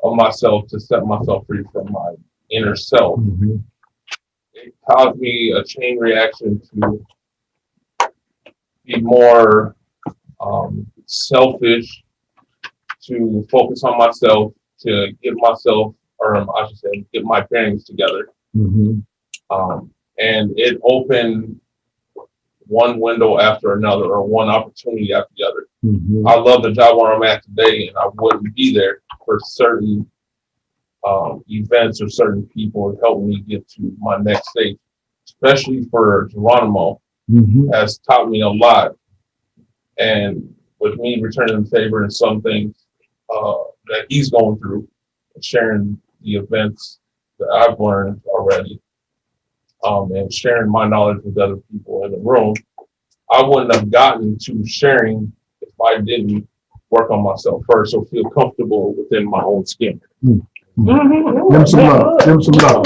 of myself to set myself free from my inner self. It caused me a chain reaction to be more selfish, to focus on myself, to get myself, or I should say, get my bearings together. And it opened one window after another, or one opportunity after the other. I love the job where I'm at today, and I wouldn't be there for certain events or certain people who helped me get to my next stage, especially for Geronimo, has taught me a lot. And with me returning the favor in some things that he's going through, and sharing the events that I've learned already, and sharing my knowledge with other people in the room, I wouldn't have gotten to sharing if I didn't work on myself first or feel comfortable within my own skin. Give him some love. Give him some love.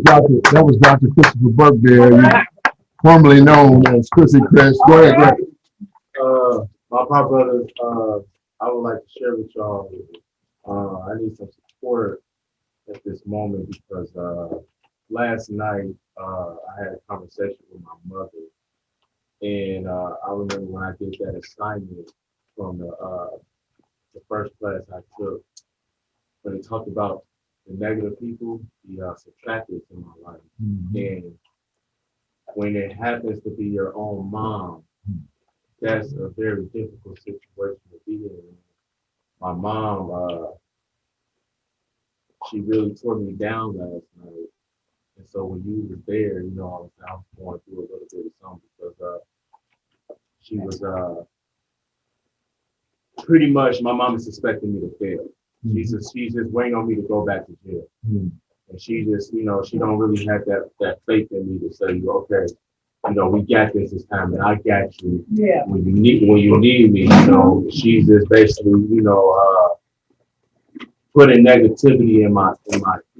That was Dr. Christopher Burke there, formerly known as Chrissy Chris. Go ahead, Greg. My pop brothers, I would like to share with y'all, I need some support at this moment because last night I had a conversation with my mother, and I remember when I did that assignment from the first class I took, when it talked about the negative people, the subtractors in my life. And when it happens to be your own mom, that's a very difficult situation to be in. My mom, she really tore me down last night. And so when you were there, I was going through a little bit of something because she was pretty much, my mom is suspecting me to fail. She's just waiting on me to go back to jail. And she just, she don't really have that faith in me to say, okay, we got this time, and I got you. Yeah. When you need me, she's just basically, putting negativity in my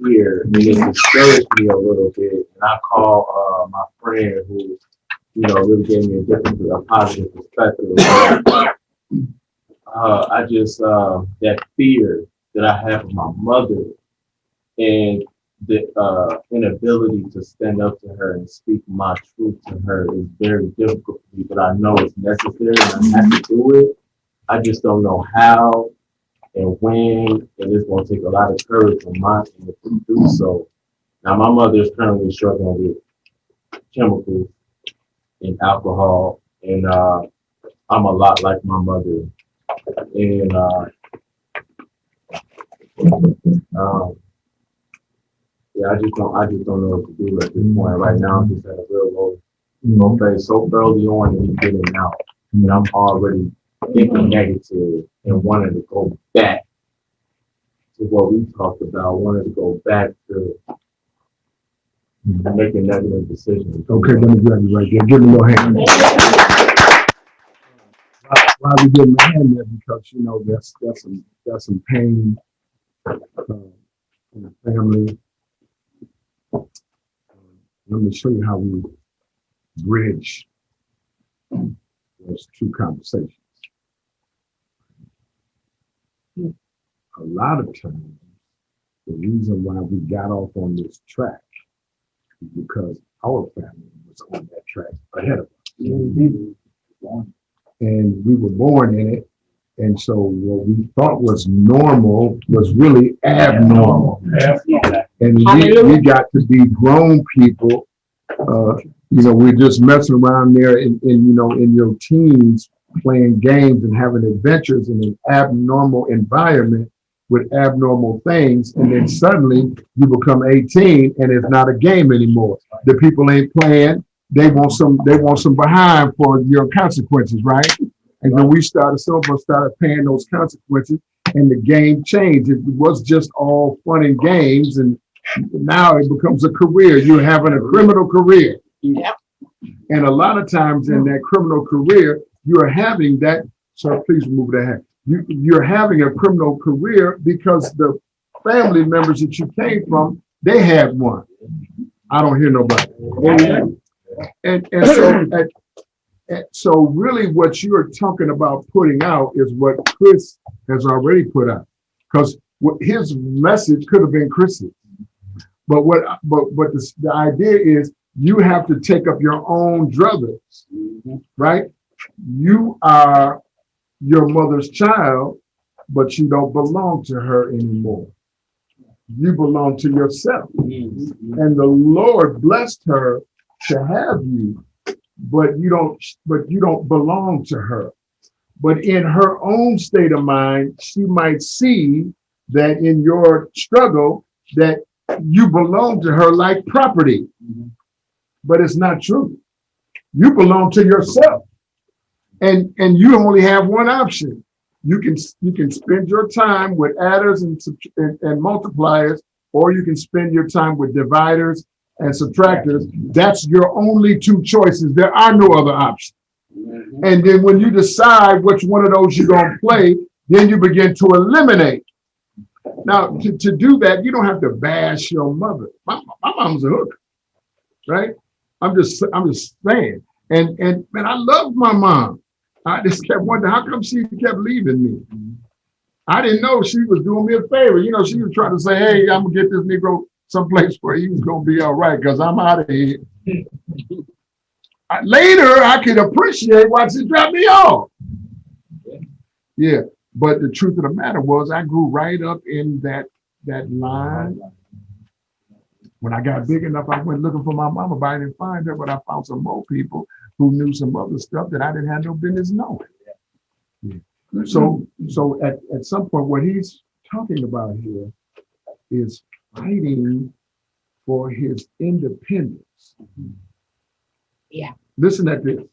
ear, and it discouraged me a little bit. And I call my friend who, really gave me a positive perspective. I just that fear that I have of my mother and the inability to stand up to her and speak my truth to her is very difficult for me, but I know it's necessary and I have to do it. I just don't know how and when, and it's going to take a lot of courage on my end to do so. Now, my mother is currently struggling with chemicals and alcohol, and I'm a lot like my mother. And yeah, I just don't know what to do at this point. Right now, I'm just at a real low place so early on and getting out. And I'm already thinking negative and wanting to go back to what we talked about, wanting to go back to making negative decisions. Okay, let me grab you right there. Give me your hand. Why we give my hand there? Because you know that's some pain in the family. Let me show you how we bridge those two conversations. A lot of times, the reason why we got off on this track is because our family was on that track ahead of us. And we were born in it. And so what we thought was normal was really abnormal. And we got to be grown people. You know, we're just messing around there in your teens, playing games and having adventures in an abnormal environment with abnormal things. And then suddenly you become 18 and it's not a game anymore. The people ain't playing. They want some behind for your consequences, right? And then some of us started paying those consequences, and the game changed. It was just all fun and games, and now it becomes a career. You're having a criminal career. Yep. And a lot of times in that criminal career, you're having that. So please remove that hat. You're having a criminal career because the family members that you came from, they had one. I don't hear nobody. And so really what you're talking about putting out is what Chris has already put out. Because his message could have been Chris's. But the idea is you have to take up your own druthers, right? You are your mother's child, but you don't belong to her anymore. You belong to yourself. And the Lord blessed her to have you, but you don't belong to her. But in her own state of mind, she might see that in your struggle that you belong to her like property. But it's not true. You belong to yourself. And you only have one option. You can spend your time with adders and multipliers, or you can spend your time with dividers and subtractors. That's your only two choices. There are no other options. And then when you decide which one of those you're going to play, then you begin to eliminate. Now, to do that, you don't have to bash your mother. My mom's a hooker, right? I'm just saying. And I loved my mom. I just kept wondering, how come she kept leaving me? I didn't know she was doing me a favor. You know, she was trying to say, hey, I'm going to get this Negro someplace where he was going to be all right because I'm out of here. Later, I could appreciate why she dropped me off. Yeah, but the truth of the matter was I grew right up in that line. When I got big enough, I went looking for my mama, but I didn't find her, but I found some more people who knew some other stuff that I didn't have no business knowing. Yeah. So at some point, what he's talking about here is fighting for his independence. Yeah. Listen at this.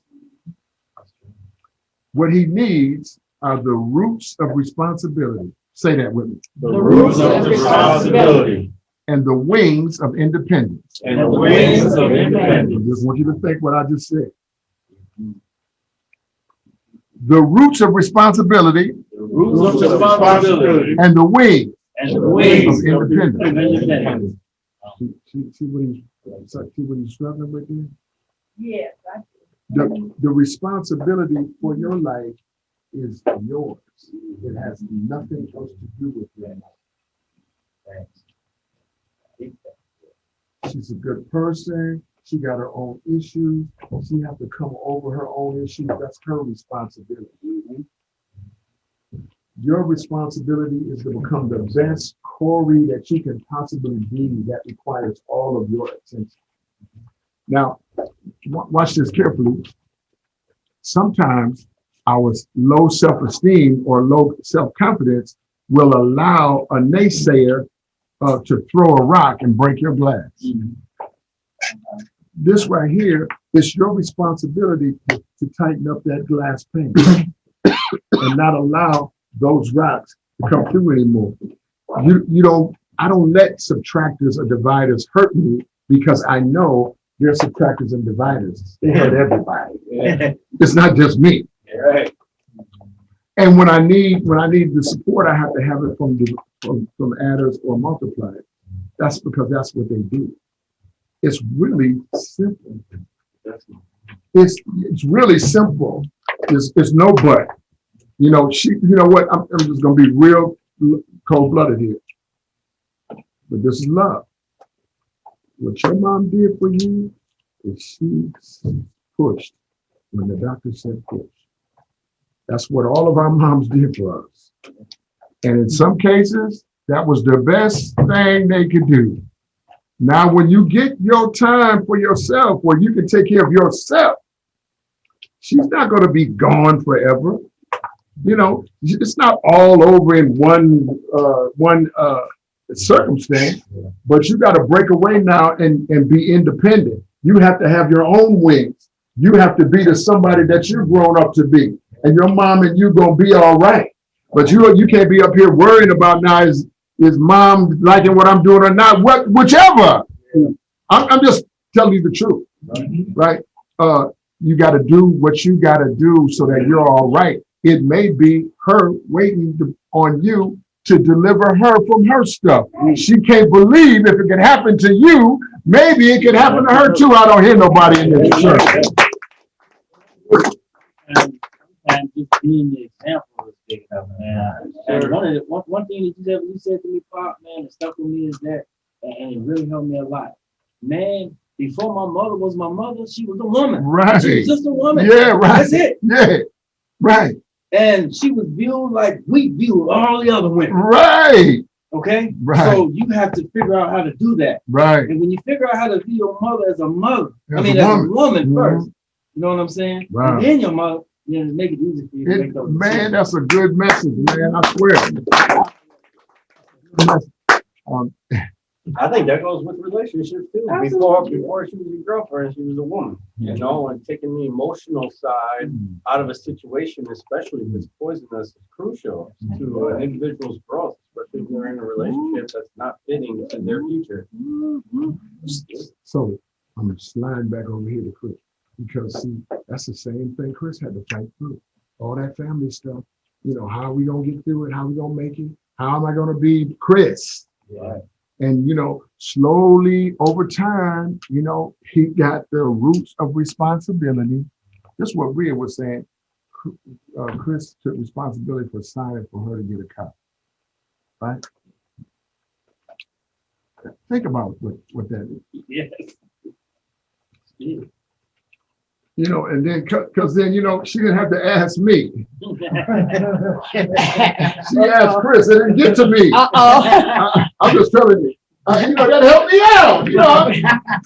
What he needs are the roots of responsibility. Say that with me. The roots of responsibility. And the wings of independence. And the wings of independence. I just want you to think what I just said. The roots of responsibility. The roots of responsibility. And the wings. And the wings of independence. See what he's struggling with here? Yes, The responsibility for your life is yours. It has nothing else to do with that. She's a good person. She got her own issues. She has to come over her own issues. That's her responsibility. Your responsibility is to become the best Corey that you can possibly be. That requires all of your attention. Now, watch this carefully. Sometimes our low self-esteem or low self-confidence will allow a naysayer to throw a rock and break your glass. This right here is your responsibility to tighten up that glass pane and not allow those rocks to come through anymore. I don't let subtractors or dividers hurt me because I know they're subtractors and dividers. They hurt everybody. It's not just me. Right. And when I need the support, I have to have it from adders or multipliers. That's because that's what they do. It's really simple. It's really simple. It's no but. You know what? I'm just gonna be real cold-blooded here. But this is love. What your mom did for you is she pushed when the doctor said push. That's what all of our moms did for us. And in some cases, that was the best thing they could do. Now, when you get your time for yourself, where you can take care of yourself, she's not going to be gone forever. You know, it's not all over in one circumstance, but you got to break away now and be independent. You have to have your own wings. You have to be the somebody that you're grown up to be. And your mom and you gonna be all right. But you can't be up here worrying about now is mom liking what I'm doing or not, whichever. I'm just telling you the truth, right? You got to do what you got to do so that you're all right. It may be her waiting on you to deliver her from her stuff. She can't believe if it can happen to you, maybe it can happen to her too. I don't hear nobody in this church. And just being the example is big enough, man. And one thing that you said to me, Pop, man, that stuck with me is that, and it really helped me a lot. Man, before my mother was my mother, she was a woman. Right. She was just a woman. Yeah, right. That's it. Yeah, right. And she was viewed like we viewed all the other women. Right. Okay? Right. So you have to figure out how to do that. Right. And when you figure out how to be your mother as a mother, As as a woman first, you know what I'm saying? Wow. And then your mother, make it easy for you to make those Man, that's a good message, man. I swear. I think that goes with relationships too. Before she was a girlfriend, she was a woman, you know, and taking the emotional side out of a situation, especially if it's poisonous, is crucial to an individual's growth, especially if they're in a relationship that's not fitting to their future. So I'm gonna slide back over here to Chris, because see, that's the same thing Chris had to fight through. All that family stuff, you know, how are we gonna get through it? How are we gonna make it? How am I gonna be Chris? Yeah. And, you know, slowly over time, you know, he got the roots of responsibility. This is what Rhea was saying. Chris took responsibility for signing for her to get a car. Right? Think about what that is. Yes. Yeah. You know, and then, because then, you know, she didn't have to ask me. She asked Chris, and it didn't get to me. I'm just telling you. You know, that helped me out. You know,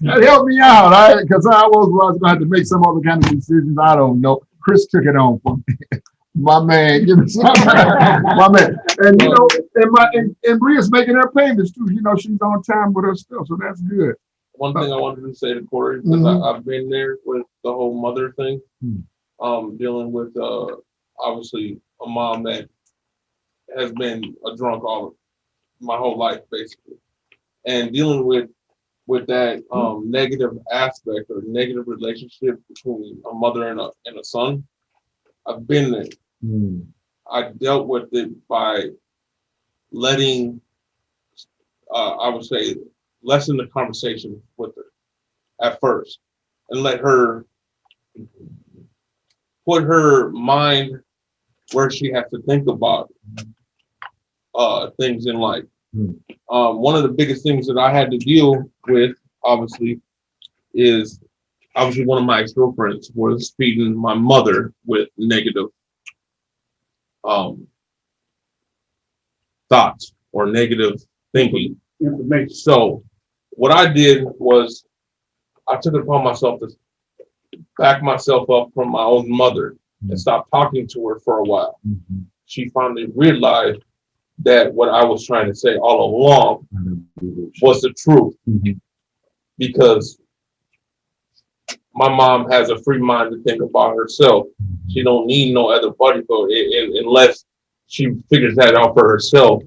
that helped me out. Because I was going to have to make some other kind of decisions. I don't know. Chris took it on for me. My man, give me some. My man. And, you know, and Bria's making her payments too. You know, she's on time with her stuff. So that's good. One thing I wanted to say to Corey, because I've been there with the whole mother thing, dealing with obviously a mom that has been a drunk all my whole life, basically, and dealing with that negative aspect or negative relationship between a mother and a son. I've been there. I dealt with it by letting, I would say, lessen the conversation with her at first and let her put her mind where she has to think about things in life. Hmm. One of the biggest things that I had to deal with, obviously, is one of my ex-girlfriends was feeding my mother with negative thoughts or negative thinking. Information. So what I did was I took it upon myself to back myself up from my own mother and stop talking to her for a while. Mhm. She finally realized that what I was trying to say all along was the truth, Mhm. because my mom has a free mind to think about herself. She don't need no other buddy, unless she figures that out for herself.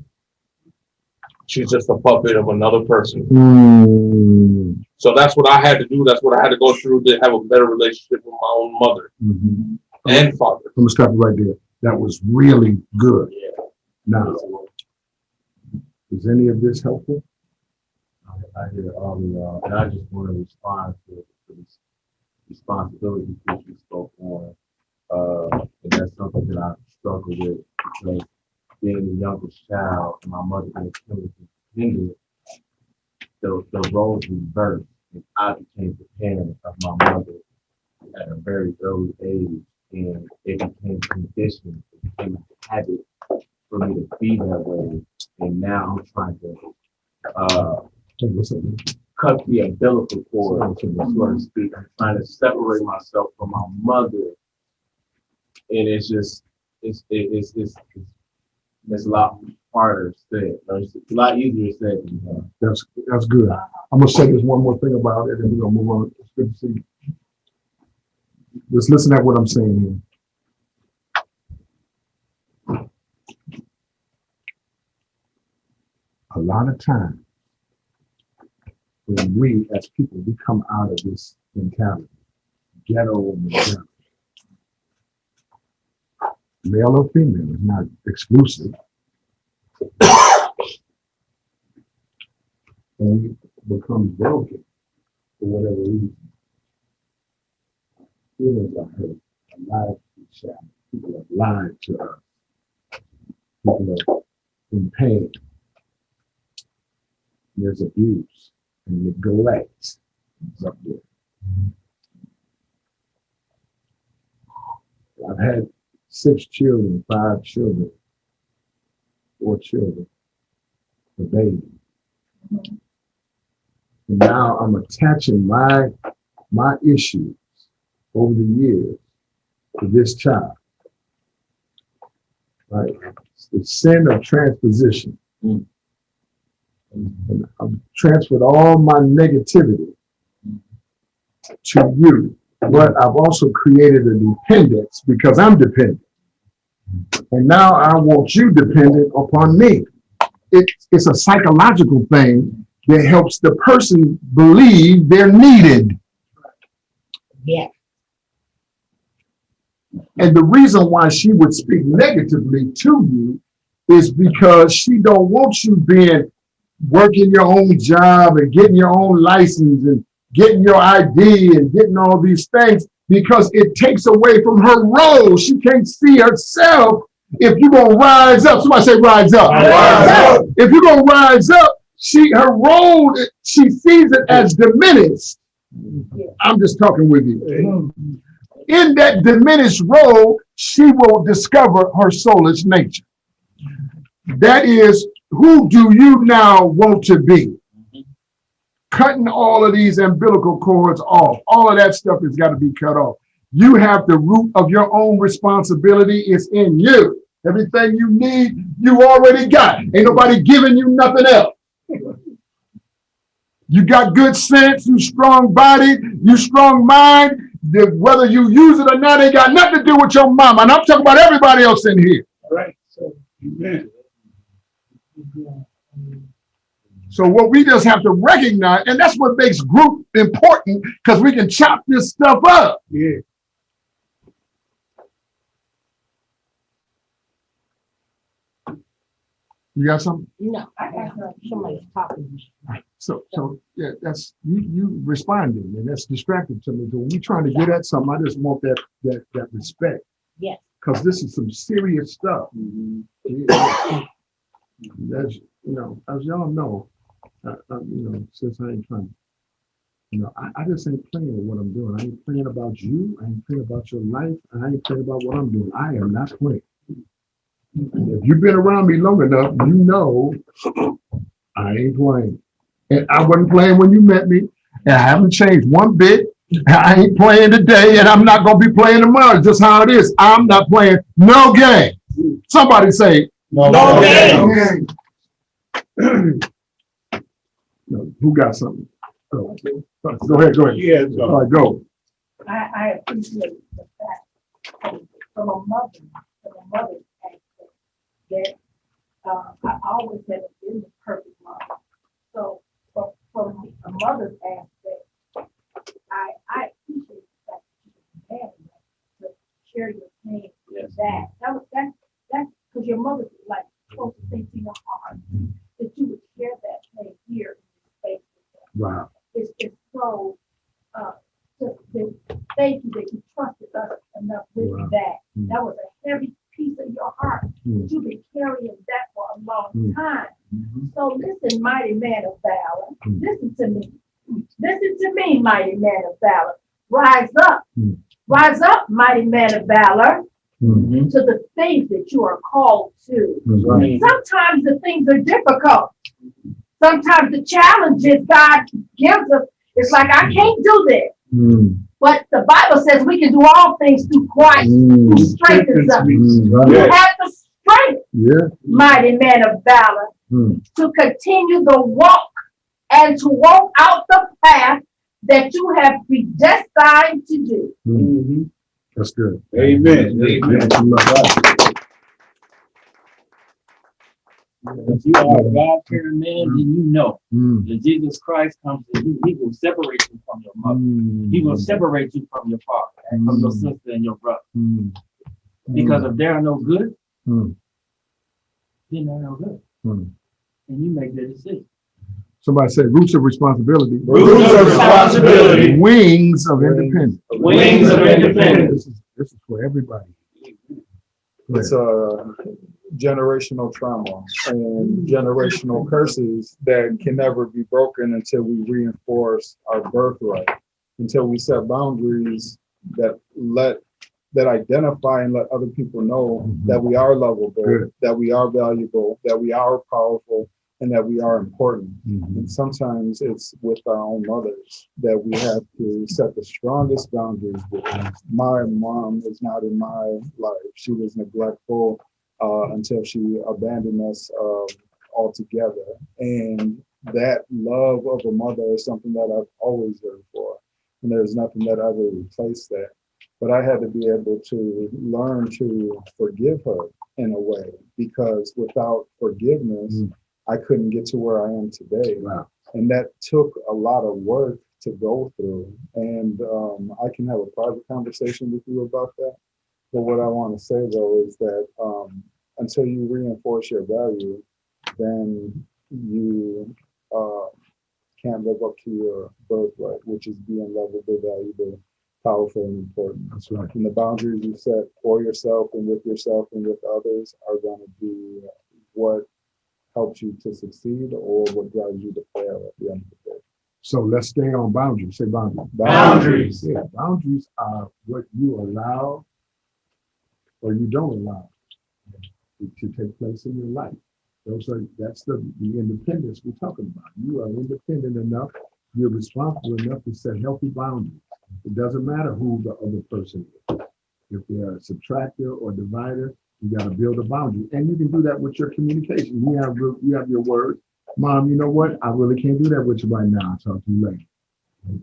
She's just a puppet of another person. Mm. So that's what I had to do. That's what I had to go through to have a better relationship with my own mother Mhm. and father. I'm gonna stop you right there. That was really good. Now, is any of this helpful? I hear all of y'all, and I just want to respond to this responsibility that you spoke on. And that's something that I struggle with, because being the youngest child and my mother being independent, the roles reversed, and I became the parent of my mother at a very early age, and it became conditioned, it became a habit for me to be that way, and now I'm trying to cut the umbilical cord, so to speak. I'm trying to separate myself from my mother, and it's just it's a lot harder said. It's a lot easier said than done. That's good. I'm gonna say this one more thing about it, and we're gonna move on. It's good to see you. Just listen at what I'm saying here. A lot of times, when we as people, we come out of this mentality, ghetto mentality, male or female is not exclusive. And we become broken for whatever reason. Feelings are hurt, lives are shattered, people have lied to us, people are in pain. There's abuse and neglect is up there. I've had 6 children, 5 children, 4 children, a baby. And now I'm attaching my issues over the years to this child. Right? It's the sin of transposition. And I've transferred all my negativity to you, but I've also created a dependence because I'm dependent. And now I want you dependent upon me. It's a psychological thing that helps the person believe they're needed. Yeah. And the reason why she would speak negatively to you is because she don't want you working your own job and getting your own license and getting your ID and getting all these things, because it takes away from her role. She can't see herself. If you're gonna rise up, somebody say rise up. Rise up. If you're gonna rise up, her role, she sees it as diminished. I'm just talking with you. In that diminished role, she will discover her soulish nature. That is, who do you now want to be? Cutting all of these umbilical cords off. All of that stuff has got to be cut off. You have the root of your own responsibility. It's in you. Everything you need, you already got. Ain't nobody giving you nothing else. You got good sense, you strong body, you strong mind. Whether you use it or not, it got nothing to do with your mama. And I'm talking about everybody else in here. Right. So, amen. So what we just have to recognize, and that's what makes group important, because we can chop this stuff up. Yeah. You got something? No, somebody's talking. So yeah, that's you responding, and that's distracting to me. So when we're trying to get at something, I just want that respect. Yes. because this is some serious stuff. Yeah. That's, as y'all know, since I ain't trying, I just ain't playing with what I'm doing. I ain't playing about you. I ain't playing about your life. I ain't playing about what I'm doing. I am not playing. If you've been around me long enough, you know I ain't playing. And I wasn't playing when you met me. And I haven't changed one bit. I ain't playing today, and I'm not going to be playing tomorrow. Just how it is. I'm not playing no game. Somebody say, No game. Who got something? Go ahead. Yes, All right, go. I appreciate the fact from a mother's aspect that I always have been the perfect mother. So from a mother's aspect, I appreciate the fact that you have to share your pain with that. That's because your mother's like close to to your heart that you would share that pain here in this space with them. Wow. It's so thank you that you trusted us enough with that. That was a heavy piece of your heart. You've been carrying that for a long time. So listen, mighty man of valor. Listen to me. Listen to me, mighty man of valor. Rise up. Rise up, mighty man of valor. To the things that you are called to. Sometimes the things are difficult. Sometimes the challenges God gives us, it's like, I can't do this. But the Bible says we can do all things through Christ who strengthens us. You have the strength, mighty man of valor, to continue the walk and to walk out the path that you have predestined to do. That's good. Amen. If you are a God-fearing man, then you know that Jesus Christ comes to you. He will separate you from your mother. He will separate you from your father and from your sister and your brother. Because if they are no good, then they're no good. And you make the decision. Somebody say roots of responsibility. Roots of responsibility. Wings of independence. Wings of independence. This is for everybody. It's a generational trauma and generational curses that can never be broken until we reinforce our birthright, until we set boundaries that identify and let other people know that we are lovable, that we are valuable, that we are powerful, and that we are important. And sometimes it's with our own mothers that we have to set the strongest boundaries with. My mom is not in my life. She was neglectful until she abandoned us altogether. And that love of a mother is something that I've always yearned for. And there's nothing that ever replaced that. But I had to be able to learn to forgive her in a way, because without forgiveness, I couldn't get to where I am today. Wow. And that took a lot of work to go through. And I can have a private conversation with you about that. But what I want to say, though, is that until you reinforce your value, then you can't live up to your birthright, which is being lovable, valuable, powerful, and important. That's right. And the boundaries you set for yourself and with others are going to be what helps you to succeed or what drives you to fail at the end of the day. So let's stay on boundaries. Say boundaries. Boundaries. Yeah, boundaries are what you allow or you don't allow to take place in your life. That's the independence we're talking about. You are independent enough, you're responsible enough to set healthy boundaries. It doesn't matter who the other person is. If they're a subtractor or divider, you got to build a boundary. And you can do that with your communication. You have your words. Mom, you know what? I really can't do that with you right now. I'll talk to you later.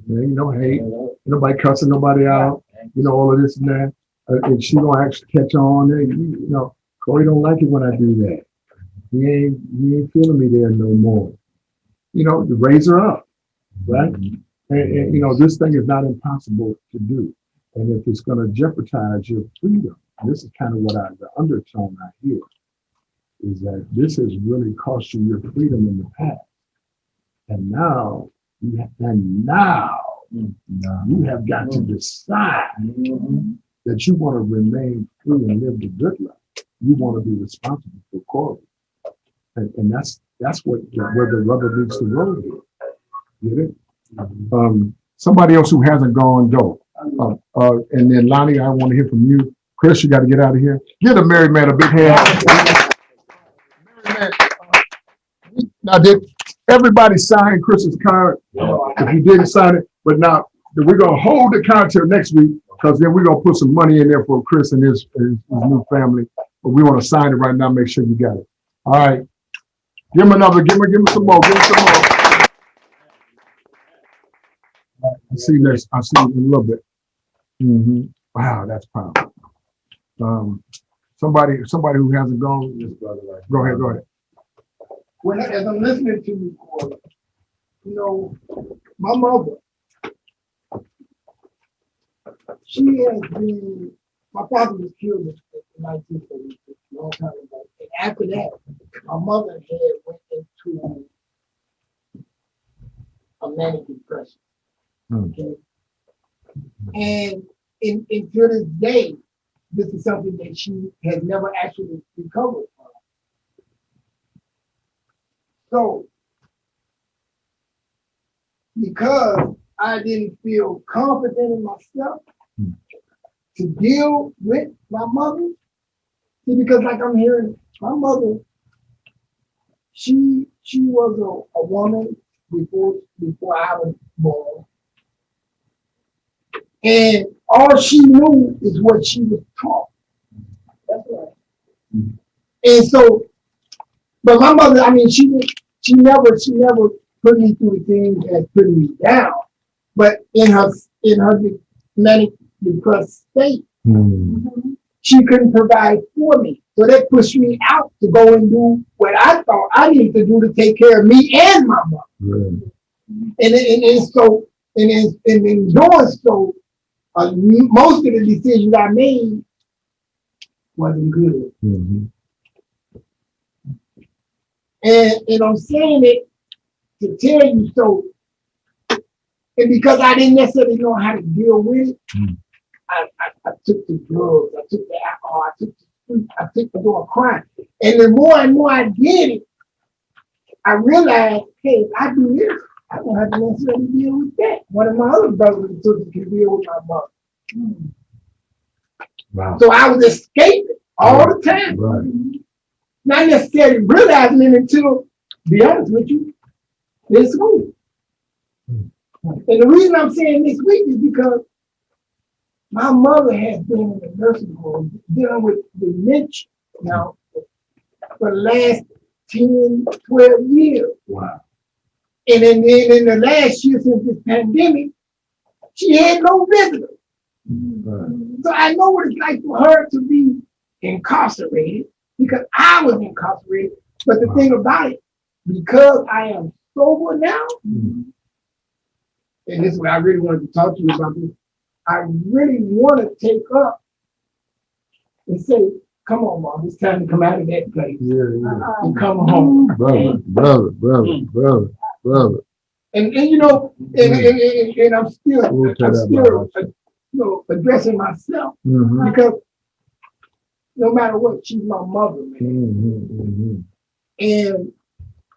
Ain't no hate, ain't nobody cussing nobody out, all of this and that. And she gonna actually catch on. Corey don't like it when I do that. He ain't feeling me there no more. You raise her up, right? And this thing is not impossible to do. And if it's gonna jeopardize your freedom, this is kind of what the undertone I hear, is that this has really cost you your freedom in the past. And now you have got to decide that you want to remain free and live the good life. You want to be responsible for Corey. And that's what where the rubber meets the road here. Get it? Somebody else who hasn't gone, go. And then Lonnie, I want to hear from you. Chris, you got to get out of here. Give the married man a big hand. Now, did everybody sign Chris's card? If you didn't sign it, but now we're going to hold the card till next week, because then we're going to put some money in there for Chris and his new family. But we want to sign it right now, make sure you got it. All right. Give him another, give him some more, give him some more. I'll see you in a little bit. Wow, that's powerful. Somebody who hasn't gone, go ahead. When as I'm listening to you, Corey, you know, my mother, she has been, my father was killed in 1946, a long time ago. And after that, my mother had went into a manic depression. Okay. And in to this day, this is something that she has never actually recovered from. So, because I didn't feel confident in myself to deal with my mother, see, because like I'm hearing, my mother, she was a woman before I was born. And all she knew is what she was taught. That's right. And so, but my mother, I mean, she never put me through things that put me down. But in her manic depressed state, she couldn't provide for me. So that pushed me out to go and do what I thought I needed to do to take care of me and my mother. And in doing so, most of the decisions I made wasn't good. And I'm saying it to tell you so, and because I didn't necessarily know how to deal with it, I took the drugs, I took the alcohol, I took the street, I took the door crime. And the more and more I did it, I realized, hey, if I do this, I don't have to necessarily deal with that. One of my other brothers and sisters can deal with my mother. Wow. So I was escaping all the time. Not necessarily realizing it until, to be honest with you, this week. And the reason I'm saying this week is because my mother has been in the nursing home dealing with dementia now for the last 10, 12 years. Wow. And then in the last year since this pandemic, she had no visitors. So I know what it's like for her to be incarcerated, because I was incarcerated. But the thing about it, because I am sober now, and this is what I really wanted to talk to you about this, I really want to take up and say, come on, Mom, it's time to come out of that place. And come home. Brother. And you know, and I'm still addressing myself, because no matter what, she's my mother, man. And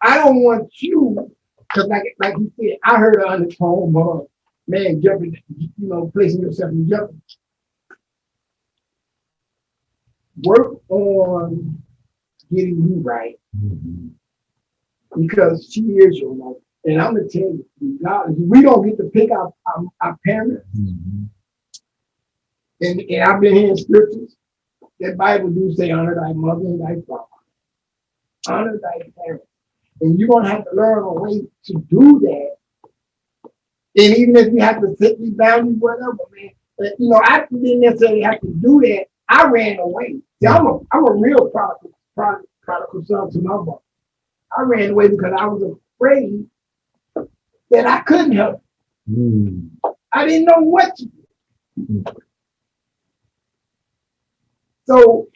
I don't want you, because like you said, I heard her on the phone, man, jumping, placing yourself in jeopardy. Work on getting you right, because she is your mother. And I'm gonna tell you, God, we don't get to pick our parents. And I've been hearing scriptures. That Bible do say, honor thy mother and thy father. Honor thy parents. And you're gonna have to learn a way to do that. And even if you have to set these boundaries, whatever, man. But, I didn't necessarily have to do that. I ran away. See, I'm a real prodigal son to my mother. I ran away because I was afraid that I couldn't help. I didn't know what to do. So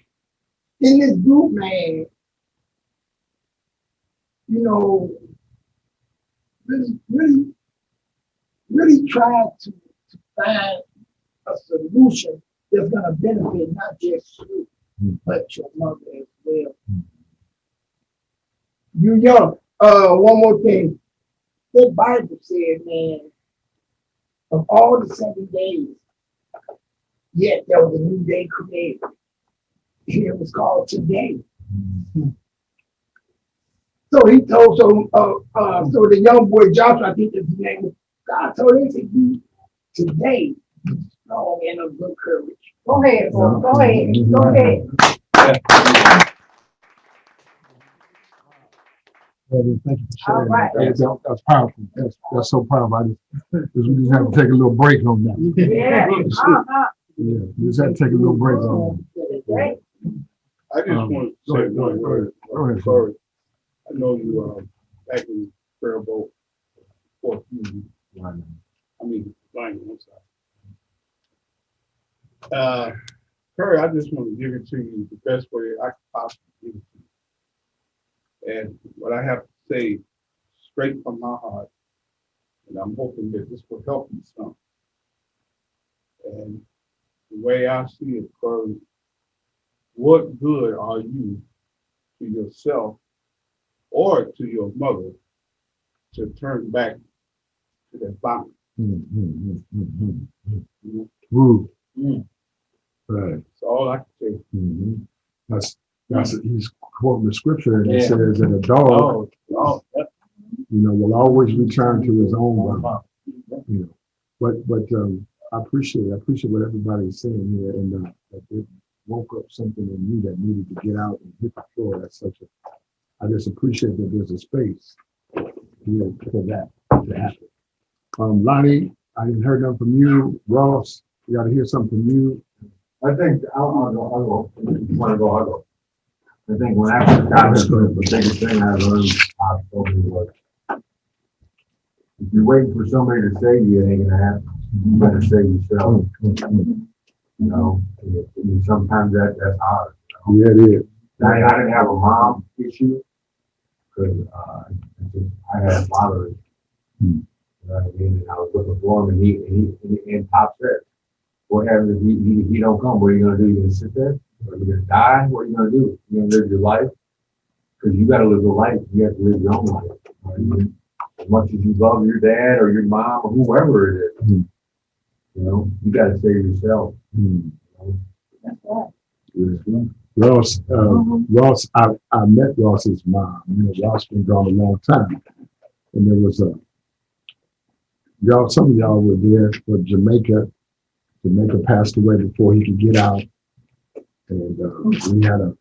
in this group, man, really try to find a solution that's gonna benefit not just you, but your mother as well. You young, one more thing. The Bible said, man, of all the 7 days, yet there was a new day created. Here it was called today. So he told, so the young boy Joshua, I think his name was, God told him to be today, be strong and of good courage. Go ahead, boy. Go ahead. Go ahead. Thank you for All sharing right. that. That's powerful. That's so powerful. We just have to take a little break on that. Yeah. Yeah, we just have to take a little break on that. I just want to say one word. Go ahead. Sorry. I know you, back in prayer boat, 14, I mean, Lion, I'm sorry. Curry, I just want to give it to you the best way I could possibly give it to you. And what I have to say, straight from my heart, and I'm hoping that this will help you some. And the way I see it, Curry, what good are you to yourself or to your mother to turn back to that vomit? Woo. Right. That's all I can say. That's he's quoting the scripture and it says that a dog, will always return to his own vomit. But I appreciate what everybody's saying here, and that it woke up something in you that needed to get out and hit the floor. I just appreciate that there's a space here for that to happen. Lonnie, I didn't hear nothing from you. Ross, we got to hear something from you. I think I'll go. If you want to go, I'll go. I think when after college, the biggest thing I learned was if you're waiting for somebody to save you, it ain't gonna happen. You better save yourself. Sometimes that's hard. Yeah, it is. I didn't have a mom issue because I had a father. You know what I mean? And I was looking for him, and Pop said, "What happens if he don't come? What are you gonna do? You gonna sit there? Are you gonna die? What are you gonna do? You gonna live your life? Because you gotta live the life. You have to live your own life. You know what I mean? As much as you love your dad or your mom or whoever it is, you gotta save yourself." That's right. Ross, I met Ross's mom. Ross been gone a long time, and there was some of y'all were there for Jamaica. Jamaica passed away before he could get out, and we had a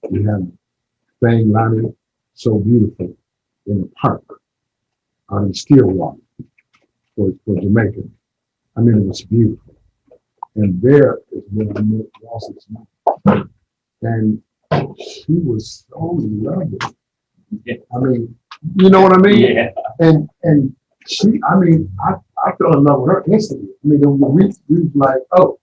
thing, Lonnie, so beautiful in the park out in Stillwater for Jamaica. I mean, it was beautiful, and there is where I met Ross's mom, and she was so lovely. I mean, you know what I mean? Yeah. And she, I fell in love with her instantly. I mean, we was like, oh,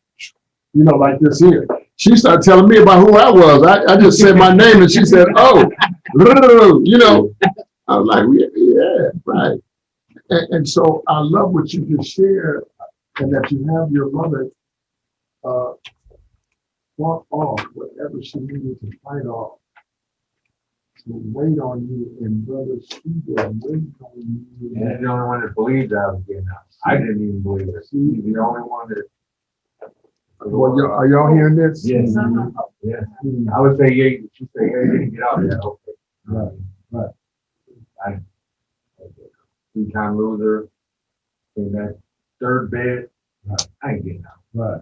like this here. She started telling me about who I was. I just said my name and she said, oh, I was like, yeah, right. And so I love what you just shared and that you have your mother fought off whatever she needed to fight off. To wait on you, and brother, she was waiting on you. And he's the only one that believed I was getting out. I didn't even believe it. He's the only one that. Well, are y'all hearing this? Yes. Yeah. I would say, yeah, she say, yeah, you didn't get out. Yeah, okay. Right. I 3-time loser, in that third bed. I ain't getting out. Right.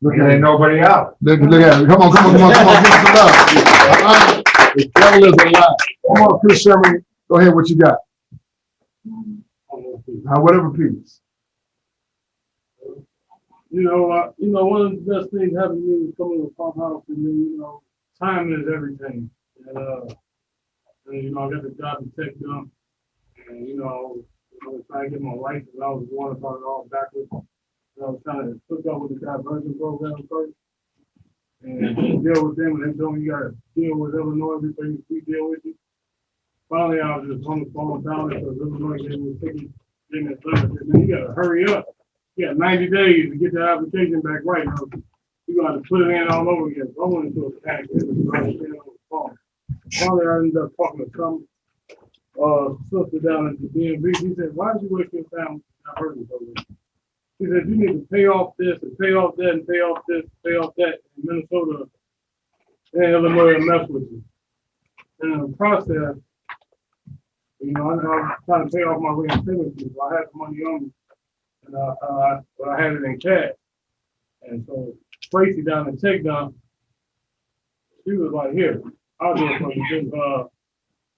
Look at nobody out. Look at it. Come on. Give us the love. The devil is a lie. Come on, Chris Sherman. Go ahead. What you got? Whatever piece. One of the best things having me coming to the pump house and time is everything. And I got the job in tech dump, and I was trying to get my license. I was going to start it off backwards. I was trying to hook up with the diversion program first and deal with them, and they told me you gotta deal with Illinois before we deal with you. Finally, I was just on the phone down because Illinois gave me a ticket, gave me a letter. Man, you gotta hurry up. You got 90 days to get the application back right. You You got to put it in all over again. So I went into a panic. It was right there on the phone. Finally, I ended up talking to some sister down at the DMV. He said, "Why did you waste your time?" I heard it already. He said, "You need to pay off this and pay off that and pay off this and pay off that in Minnesota and Illinois and mess with you." And in the process, you know, I was trying to pay off my reinstatement fee, so I had the money on me, and but I had it in cash. And so Tracy down in Tech Dump, she was like, "Here, I'll do it for you. Just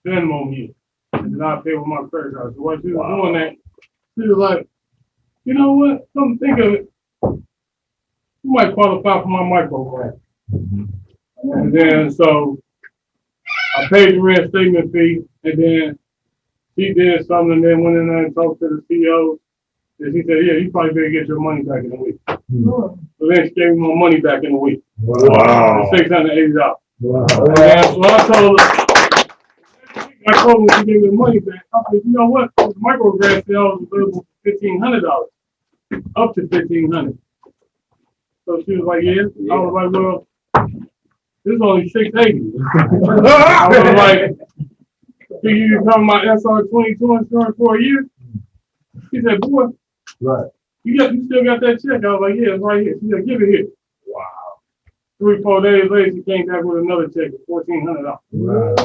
Venmo me, and then I'll pay with my credit card." So while she was doing that, she was like, "You know what? Come think of it. You might qualify for my micro grant." And then so I paid the reinstatement fee, and then she did something, and then went in there and talked to the CEO. And she said, "Yeah, you probably better get your money back in a week." So then she gave me my money back in a week. Wow. $680. Wow. And so I told her she gave me the money back. I said, "You know what? The micro grant sale was available for $1,500, up to $1,500. So she was like, "Yeah." I was like, "Well, this is only $680." I was like, "So you talking about SR22 insurance for a year?" She said, "Boy, Right. you still got that check?" I was like, "Yeah, it's right here." She said, "Give it here." Wow. 3-4 days later, she came back with another check of $1,400. Wow.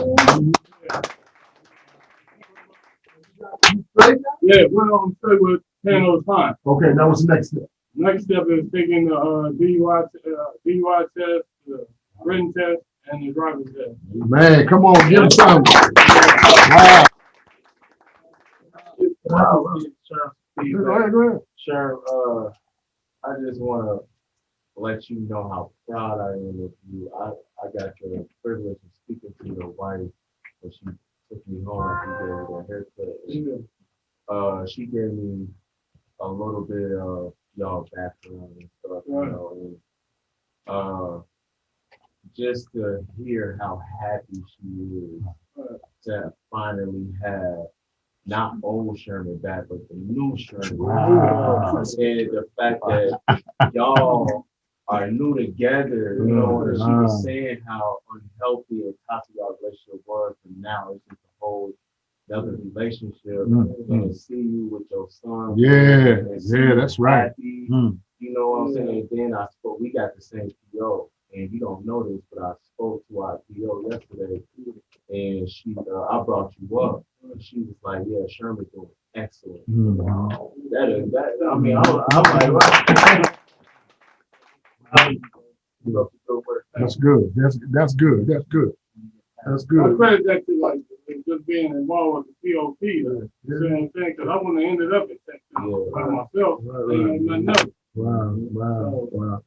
Yeah, well, I'm straight with paying those fines. Okay, now what's the next step? Next step is taking the DUI test, the written test, and the driver's test. Man, come on, give him some. Wow. Sure, I just want to let you know how proud I am of you. I got the privilege of speaking to your wife when she took me home. She gave me a haircut. She gave me a little bit of y'all background and stuff, you know, and just to hear how happy she is to finally have not old Sherman back, but the new Sherman. Wow. And the fact that y'all are new together, you know, and she was saying how unhealthy and toxic our relationship was, and now it's just a whole other relationship. And see you with your son. Yeah, that's right. Happy, you know what I'm saying? And then we got the same PO, and you don't know this, but I spoke to our PO yesterday, and I brought you up, and she was like, "Yeah, Sherman's doing excellent." Wow. I mean, I'm like, wow. That's good. That's good. That's good. That's good. I credit that to like just being involved with the POP. You know what I'm saying? Because I wouldn't have ended up in Texas by myself. Nothing else. Wow.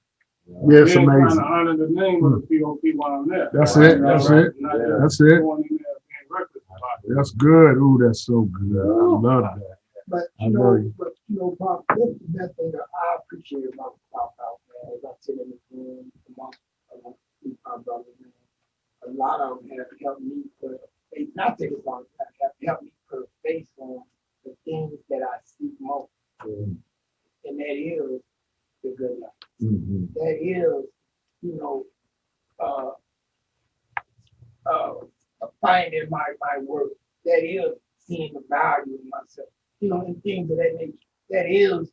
Yeah, it's Trying amazing. to honor the name of the POP while I'm there. That's it. That's it. Not just That's it. going in there being reckless about it. That's good. Ooh, that's so good. I love that. But I know Pop, that's the best thing that I appreciate about Pop House, man. As I sit in this room amongst my brothers, man, a lot of them have helped me put face, not take it long, have helped me put a face on the things that I seek most. And that is the good life. That is, you know, finding my work. That is seeing the value in myself. You know, and things of that nature. That is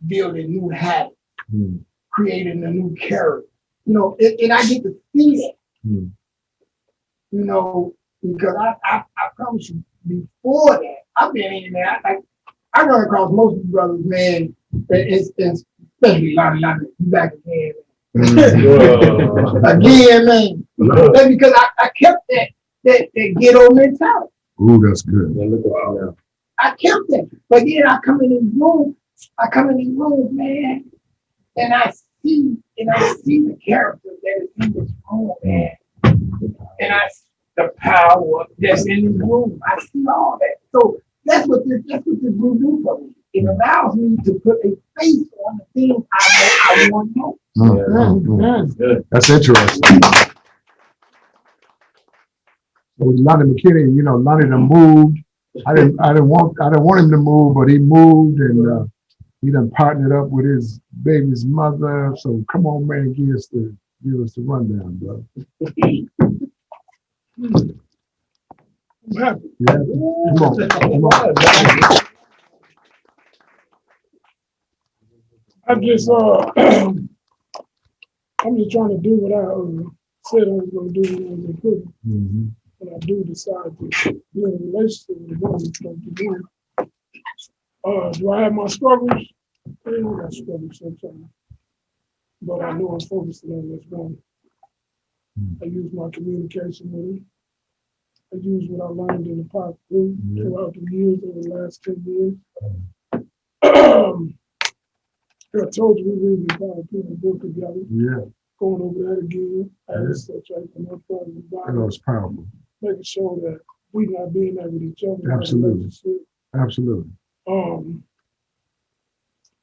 building new habits, creating a new character. You know, and I get to see that. You know, because I promise you, before that, I've been in there. I run across most of the brothers, man. It's especially Lonnie back again. Again, man. That's because I kept that ghetto mentality. Ooh, that's good. I kept that. But then I come in these rooms, man, and I see the character that is in this room, man. And I see the power that's in this room. I see all that. So that's what this group do for me. It allows me to put a face on the things I want to know. That's interesting. So Lonnie McKinney, you know, Lonnie done moved. I didn't want him to move, but he moved, and He done partnered up with his baby's mother. So come on, man, give us the rundown, bro. I'm happy. Yeah. Come on. I'm just I'm just trying to do what I said I was gonna do when I was in prison. Mm-hmm. And I do decide to be in a relationship with a woman to do. Do I have my struggles? I got struggles sometimes. But I know I'm focusing on what's going. I use my communication with him. I use what I learned in the pop group throughout the years, over the last 10 years. I told you we read the Bible, put the book together. Yeah. Going over that again. As such, I can no problem about That was powerful. making sure that we not being there with each other. Absolutely. Absolutely.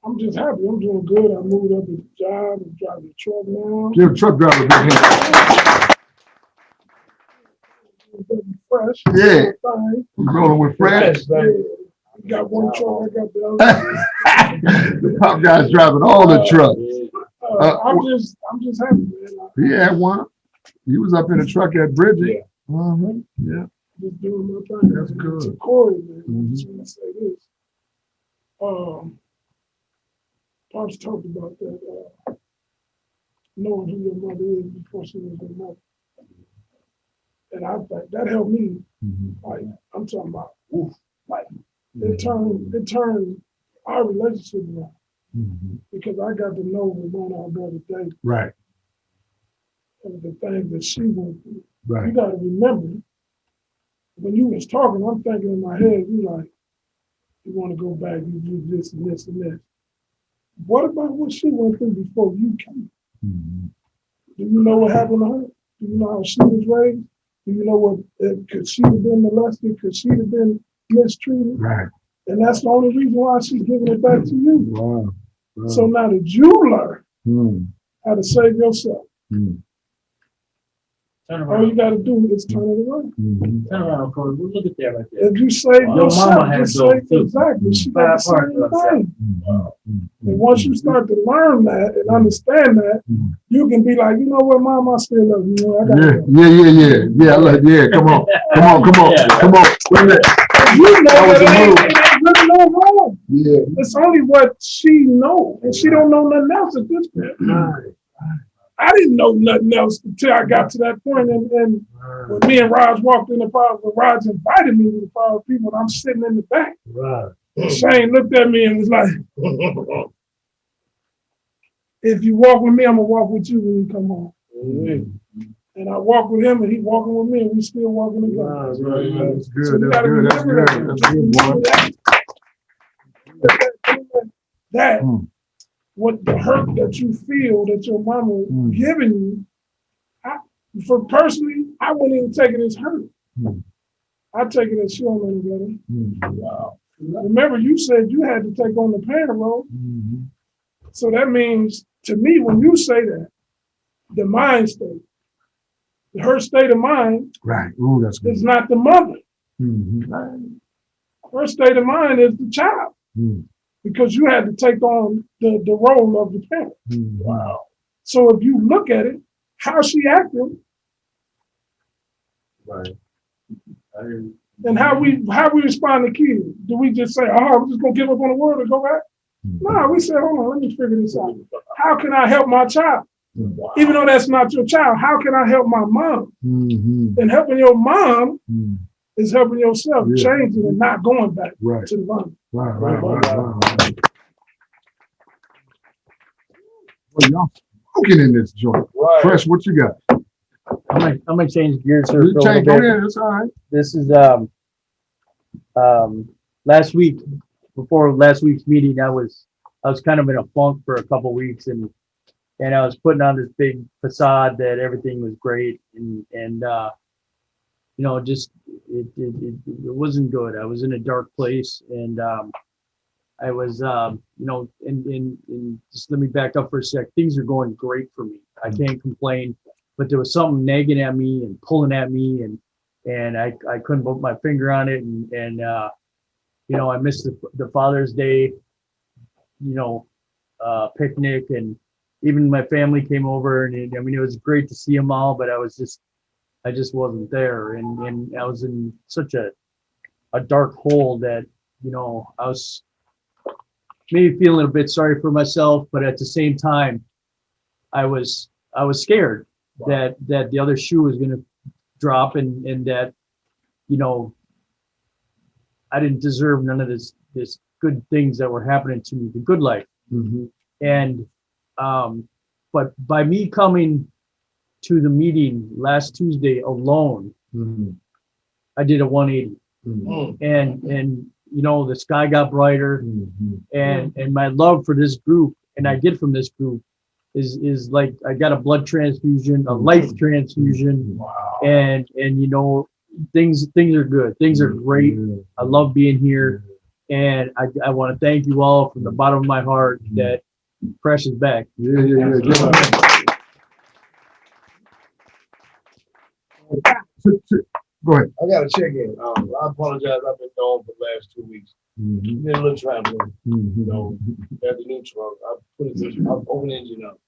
I'm just happy. I'm doing good. I moved up at the job. I'm driving a truck now. Give a truck driver a big hand. Fresh. Yeah. Rolling with fresh. Yeah. I got one truck. I got the other. The pop guy's driving all the trucks. I'm just happy, man. He had one. He was up in the truck at Bridget. Yeah. Mm-hmm. Yeah. Just doing my thing. That's good. To Corey, man. Mhm. I just want to say this. Pops talked about that, knowing who your mother is before she was your mother. And I think that helped me. Mm-hmm. Like, I'm talking about, like, it turned our relationship around. Mm-hmm. Because I got to know Ramona our brother David. Right. And the things that she went through. Right. You got to remember, when you was talking, I'm thinking in my head, you like, you want to go back, you do this and this and this. What about what she went through before you came? Mm-hmm. Do you know what happened to her? Do you know how she was raised? Do you know what, could she have been molested? Could she have been mistreated? Right. And that's the only reason why she's giving it back to you. Wow. Wow. So now that you learn how to save yourself, all you got to do is turn it around. Mm-hmm. Turn around, Corey. Look at that right there. If you save Your yourself, mama had just those save too. exactly. She got the same thing. Mm-hmm. And once you start to learn that and understand that, you can be like, you know what, Mom, I still love you. You know, I got Yeah. Come on. Wait a minute. You know That was that a move. ain't really no wrong. Yeah. It's only what she know, and she don't know nothing else at this point. I didn't know nothing else until I got to that point. And when me and Raj walked in the park, when Raj invited me to the park of people, and I'm sitting in the back. Right. Shane looked at me and was like, if you walk with me, I'm gonna walk with you when you come home. And I walk with him and he walking with me and we still walking together. That's good. So you That's gotta good. That's remember good. That's good, boy. that what the hurt that you feel that your mama giving you, personally, I wouldn't even take it as hurt. I take it as she don't know any better. Wow. Remember, you said you had to take on the parent role. So that means, to me, when you say that, the mind state, her state of mind Right. Ooh, that's good. is not the mother. Mm-hmm. Her state of mind is the child. Because you had to take on the role of the parent. Wow. So if you look at it, how she acting, Right. and how we respond to kids. Do we just say, oh, we're just gonna give up on the world and go back? No, we say, hold on, let me figure this out. How can I help my child? Even though that's not your child, how can I help my mom? And helping your mom is helping yourself, changing and not going back to the mom. Wow. Well, y'all smoking in this joint. Fresh, what you got? I'm gonna change gears here for a You little change, go bit. ahead, it's all right. This is last week, before last week's meeting, I was kind of in a funk for a couple weeks and I was putting on this big facade that everything was great and you know, just it wasn't good. I was in a dark place and I was you know, and just let me back up for a sec. Things are going great for me. I can't complain, but there was something nagging at me and pulling at me and I couldn't put my finger on it and you know, I missed the Father's Day picnic, and even my family came over, and it was great to see them all, but I just wasn't there, and I was in such a dark hole that, I was maybe feeling a bit sorry for myself, but at the same time, I was scared that the other shoe was going to drop, and that, I didn't deserve none of this good things that were happening to me, the good life. And but by me coming to the meeting last Tuesday alone, I did a 180, and the sky got brighter, and my love for this group, and I get from this group, is like I got a blood transfusion, a life transfusion, and things are good, things are great. I love being here, and I want to thank you all from the bottom of my heart that Press is back. Go ahead. I got to check in. I apologize. I've been gone for the last 2 weeks. Been a little traveling. Got the new truck. I've opened the engine up.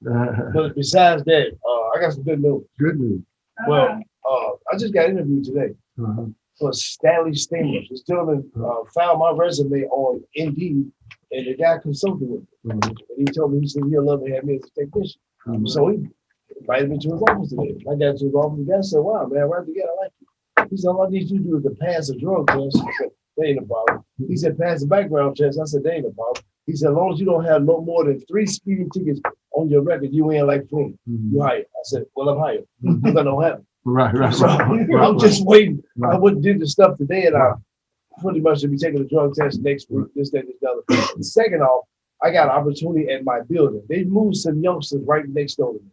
But besides that, I got some good news. Good news. Well, I just got interviewed today for Stanley Steamer. This gentleman found my resume on Indeed, and the guy consulted with me. And he told me, he said, he'll love to have me as a technician. So he invited me to his office today. I got to his office, the guy said, wow, man, right together, I like you. He said, all I need you to do is to pass a drug test. I said, that ain't a problem. He said, pass a background test. I said, that ain't a problem. He said, as long as you don't have no more than 3 speeding tickets on your record, you ain't like clean. You hired. I said, well, I'm hired. Because I don't have it. Right. So I'm just waiting. I went and did the stuff today, and I pretty much should be taking the drug test next week, this, that, this, the other. Second off, I got an opportunity at my building. They moved some youngsters right next door to me.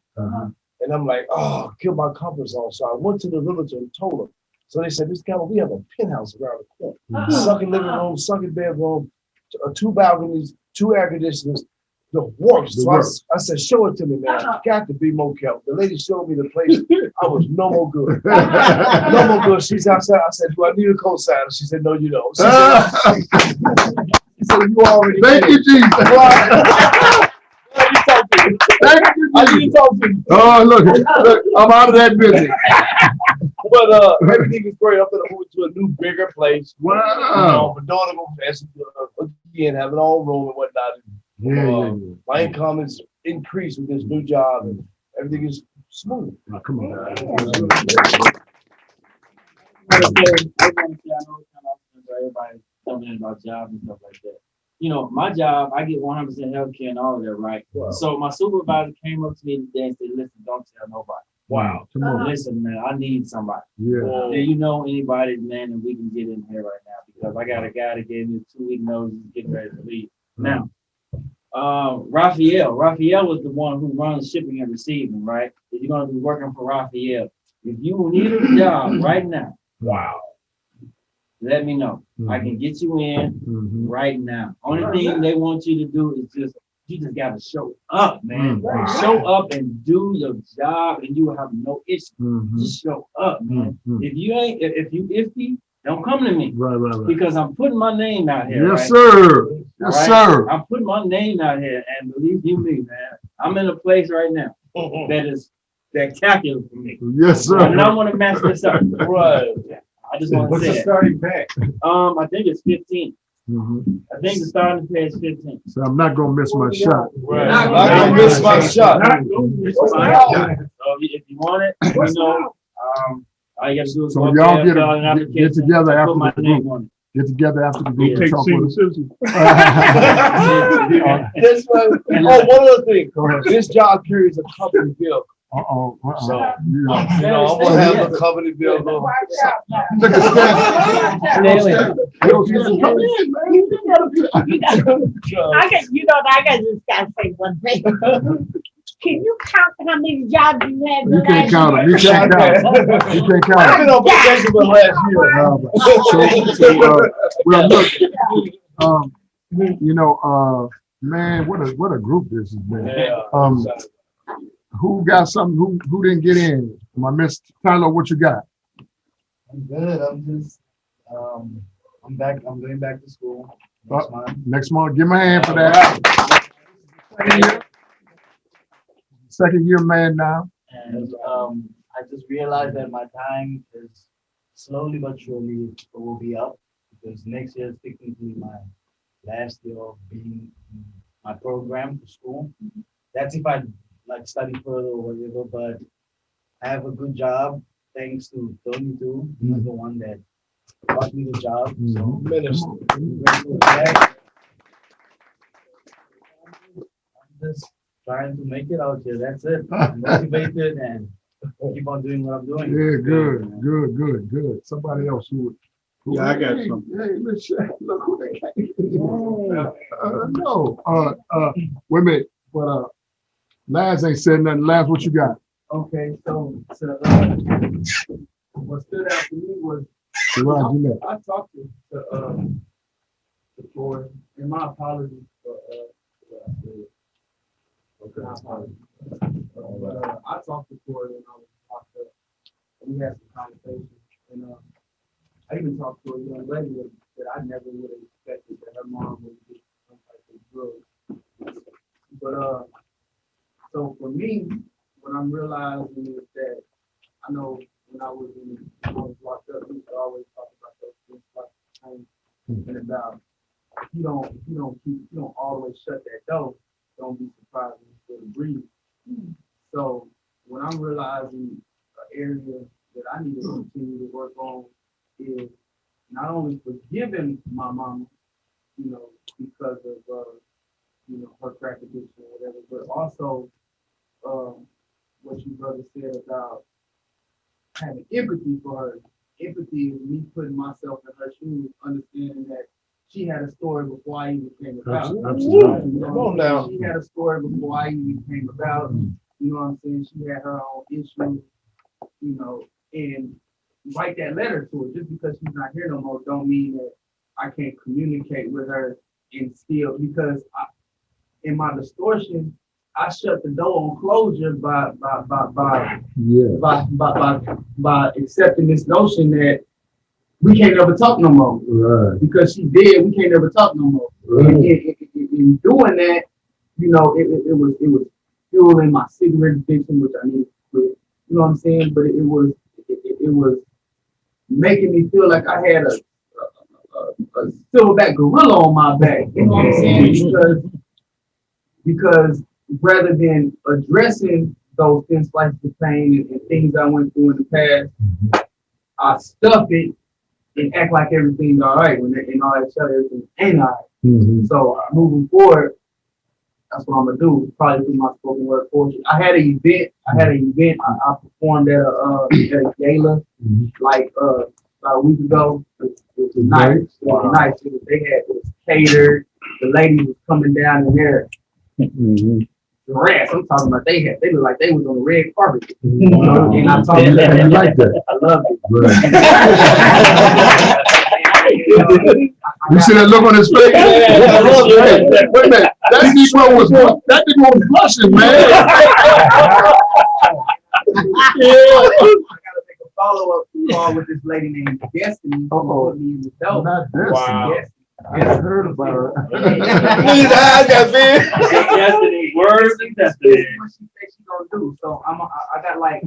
And I'm like, oh, kill my comfort zone. So I went to the realtor and told them. So they said, Mr. Campbell, we have a penthouse around the corner. Second living room, second bedroom, 2 balconies, 2 air conditioners, the works. So I said, show it to me, man. Got to be more careful. The lady showed me the place. I was no more good. No more good. She's outside. I said, do I need a cosigner? She said, no, you don't. She said, you already Thank you, Jesus. I need to talk to you. Oh, look, I'm out of that business. But everything is great. I'm gonna move to a new, bigger place. Wow. My daughter gonna again have an own room and whatnot. My income is increased with this new job, and everything is smooth. Oh, come on. I want to say, I know it's kind of for everybody talking about jobs and stuff like that. My job, I get 100% health care and all of that, right? Wow. So my supervisor came up to me today and said, listen, don't tell nobody. Wow. Come on. Listen, man, I need somebody. Yeah. Do you know anybody, man, that we can get in here right now? Because I got a guy that gave me a 2-week notice, he's getting ready to leave. Now, Raphael was the one who runs shipping and receiving, right? If you're going to be working for Raphael, if you need a job right now, wow, let me know. I can get you in right now. Only thing they want you to do is you just gotta show up, man. Show up and do your job, and you will have no issue. Just show up, man. If you ain't, if you iffy, don't come to me. Right. Because I'm putting my name out here. Yes, right? sir. Yes, sir. I'm putting my name out here, and believe you me, man, I'm in a place right now that is spectacular for me. Yes, sir. I don't want to mess this up. Right. I just want to say What's the starting pay? I think it's 15. I think the starting pay is 15. So I'm not gonna miss my shot. Right. Not gonna miss my shot. So if you want it, all you gotta do is So go y'all up there, fill out an application, get together after put my the name group. on it. Get together after the group and talk with us. This one, one other thing. This job carries a company bill. So, I'm gonna have a company bill. Look at I just gotta say one thing. Can you count how many jobs you had? You can't count them. You can't count them. You can't count I've been on vacation for last year. Well, look, man, what a group this has been. Who got something? Who didn't get in? My Miss Tyler, what you got? I'm good. I'm just, I'm going back to school. next month. Next month, give me a hand for that. Second year man now. And I just realized that my time is slowly but surely will be up because next year is technically my last year of being in my program for school. That's if I like study further or whatever, but I have a good job thanks to Tony too. He's the one that got me the job. So I'm grateful for that. I'm just trying to make it out here. That's it. I'm motivated and keep on doing what I'm doing. Yeah, good. Somebody else who would. Yeah, I got Hey, something. Hey, look who they came. No, wait a minute, but Laz ain't said nothing. Laz, what you got? Okay, so, what stood out to me was, Gerard, you I talked to Floyd, and my apologies for, what I said. Okay. My apologies. I talked to Floyd and I was talked up, and we had some conversations, and, I even talked to a young lady that I never would have expected that her mom would get some type of drugs. But, so for me, what I'm realizing is that I know when I was locked up, we used to always talk about those things like time and about you don't always shut that door. Don't be surprised when you still breathe. So when I'm realizing an area that I need to continue to work on is not only forgiving my mama, because of her crack addiction or whatever, but also what you brother said about having empathy for her. Empathy is me putting myself in her shoes, understanding that she had a story before I even came about. Absolutely. Come on now. She had a story before I even came about. You know what I'm saying? She had her own issues, and write that letter to her. Just because she's not here no more don't mean that I can't communicate with her and still, because in my distortion, I shut the door on closure by accepting this notion that we can't ever talk no more. Right. Because she did, we can't ever talk no more. Right. In doing that, it was fueling my cigarette addiction, which I needed to quit. You know what I'm saying? But it was making me feel like I had a silverback gorilla on my back. You know what I'm saying? Because rather than addressing those things like the pain and things I went through in the past, I stuff it and act like everything's all right when all that stuff everything ain't all right. Mm-hmm. So moving forward, that's what I'm gonna do. Probably through my spoken word poetry. I had an event. I performed at a gala like about a week ago. It was nice. It was nice. They had it was catered. The ladies was coming down in there. Dress. I'm talking about they looked like they was on the red carpet. And I talked to them. You like that? I loved it. You see that look on his face? Hey, wait a minute. That Negro was blushing, man. I gotta make a follow-up call with this lady named Destiny. Put me in the dope. Not this. Wow. Yes. I heard about her. His eyes got big. Destiny, words and That's destiny. what she said she's gonna do. So I got like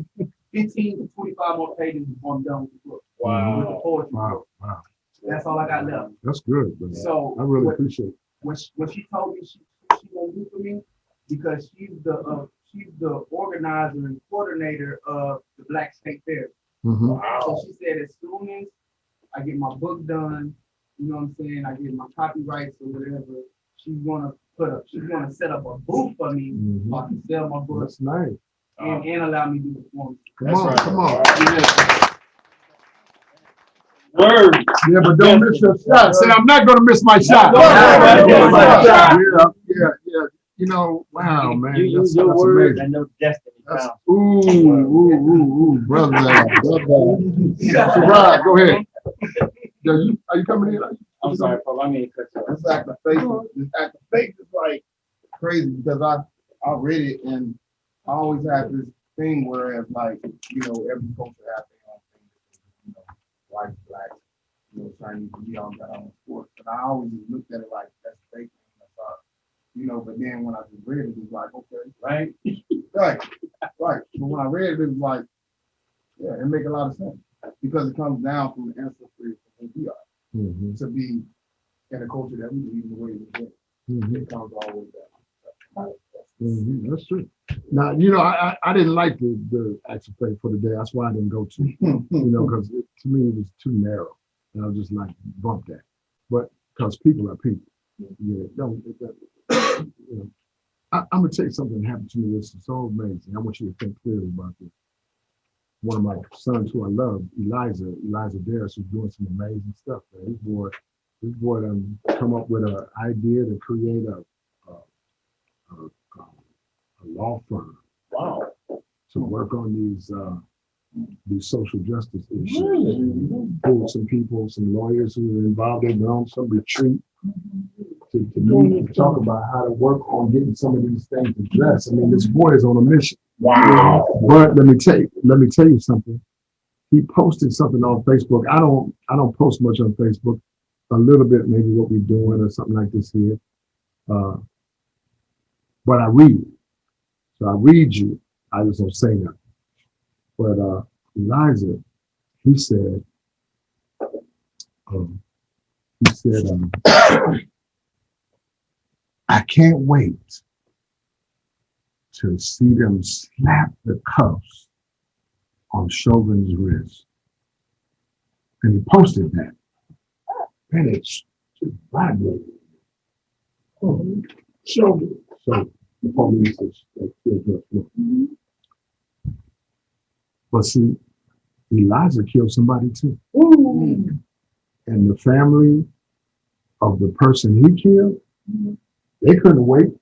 15 to 25 more pages before I'm done with the book. Wow. With the poetry Wow, book. wow. That's all I got left. That's good, man. So I really appreciate it. what she told me she gonna do for me, because she's the organizer and coordinator of the Black State Fair. Mm-hmm. So she said as soon as I get my book done, you know what I'm saying, I get my copyrights or whatever, she's gonna set up a booth for me so I can sell my books That's nice. and allow me to do performance. Come on. Words. Yeah, but don't miss your shot. Say, I'm not gonna miss my shot. Right. Yeah. You know, wow, man. You use your that's word amazing. and no destiny That's, counts. ooh, brother. Right, go ahead. Are you coming in? I'm sorry, Paul. I mean, cut you off. This act of faith is like crazy because I read it and I always have this thing where it's like, every culture has their own thing, white, black, Chinese to be on that on sports. But I always looked at it like that's fake. I thought, but then when I just read it, it was like, okay, Right? right, right. So when I read it, it was like, yeah, it make a lot of sense because it comes down from the ancestry of who we are to be in a culture that we believe the way we do. It comes all the way back. That's true. Now, I didn't like the actual play for the day. That's why I didn't go to, because to me it was too narrow. And I was just like, bump that. But because people are people. Yeah, don't, I'm going to tell you something that happened to me. This is so amazing. I want you to think clearly about this. One of my sons who I love, Elijah Darris, is doing some amazing stuff. Man. This boy come up with an idea to create a law firm. Wow. To work on these social justice issues. Pull some people, some lawyers who are involved in some retreat to meet and talk about how to work on getting some of these things addressed. I mean, this boy is on a mission. Wow. But let me tell you something. He posted something on Facebook. I don't post much on Facebook. A little bit, maybe what we're doing or something like this here. But I read. So I read you. I just don't say nothing. But Elijah, he said, I can't wait to see them slap the cuffs on Chauvin's wrist. And he posted that. And it's just vibrating. Chauvin. So the police is but see, Elijah killed somebody too. Ooh. And the family of the person he killed, they couldn't wait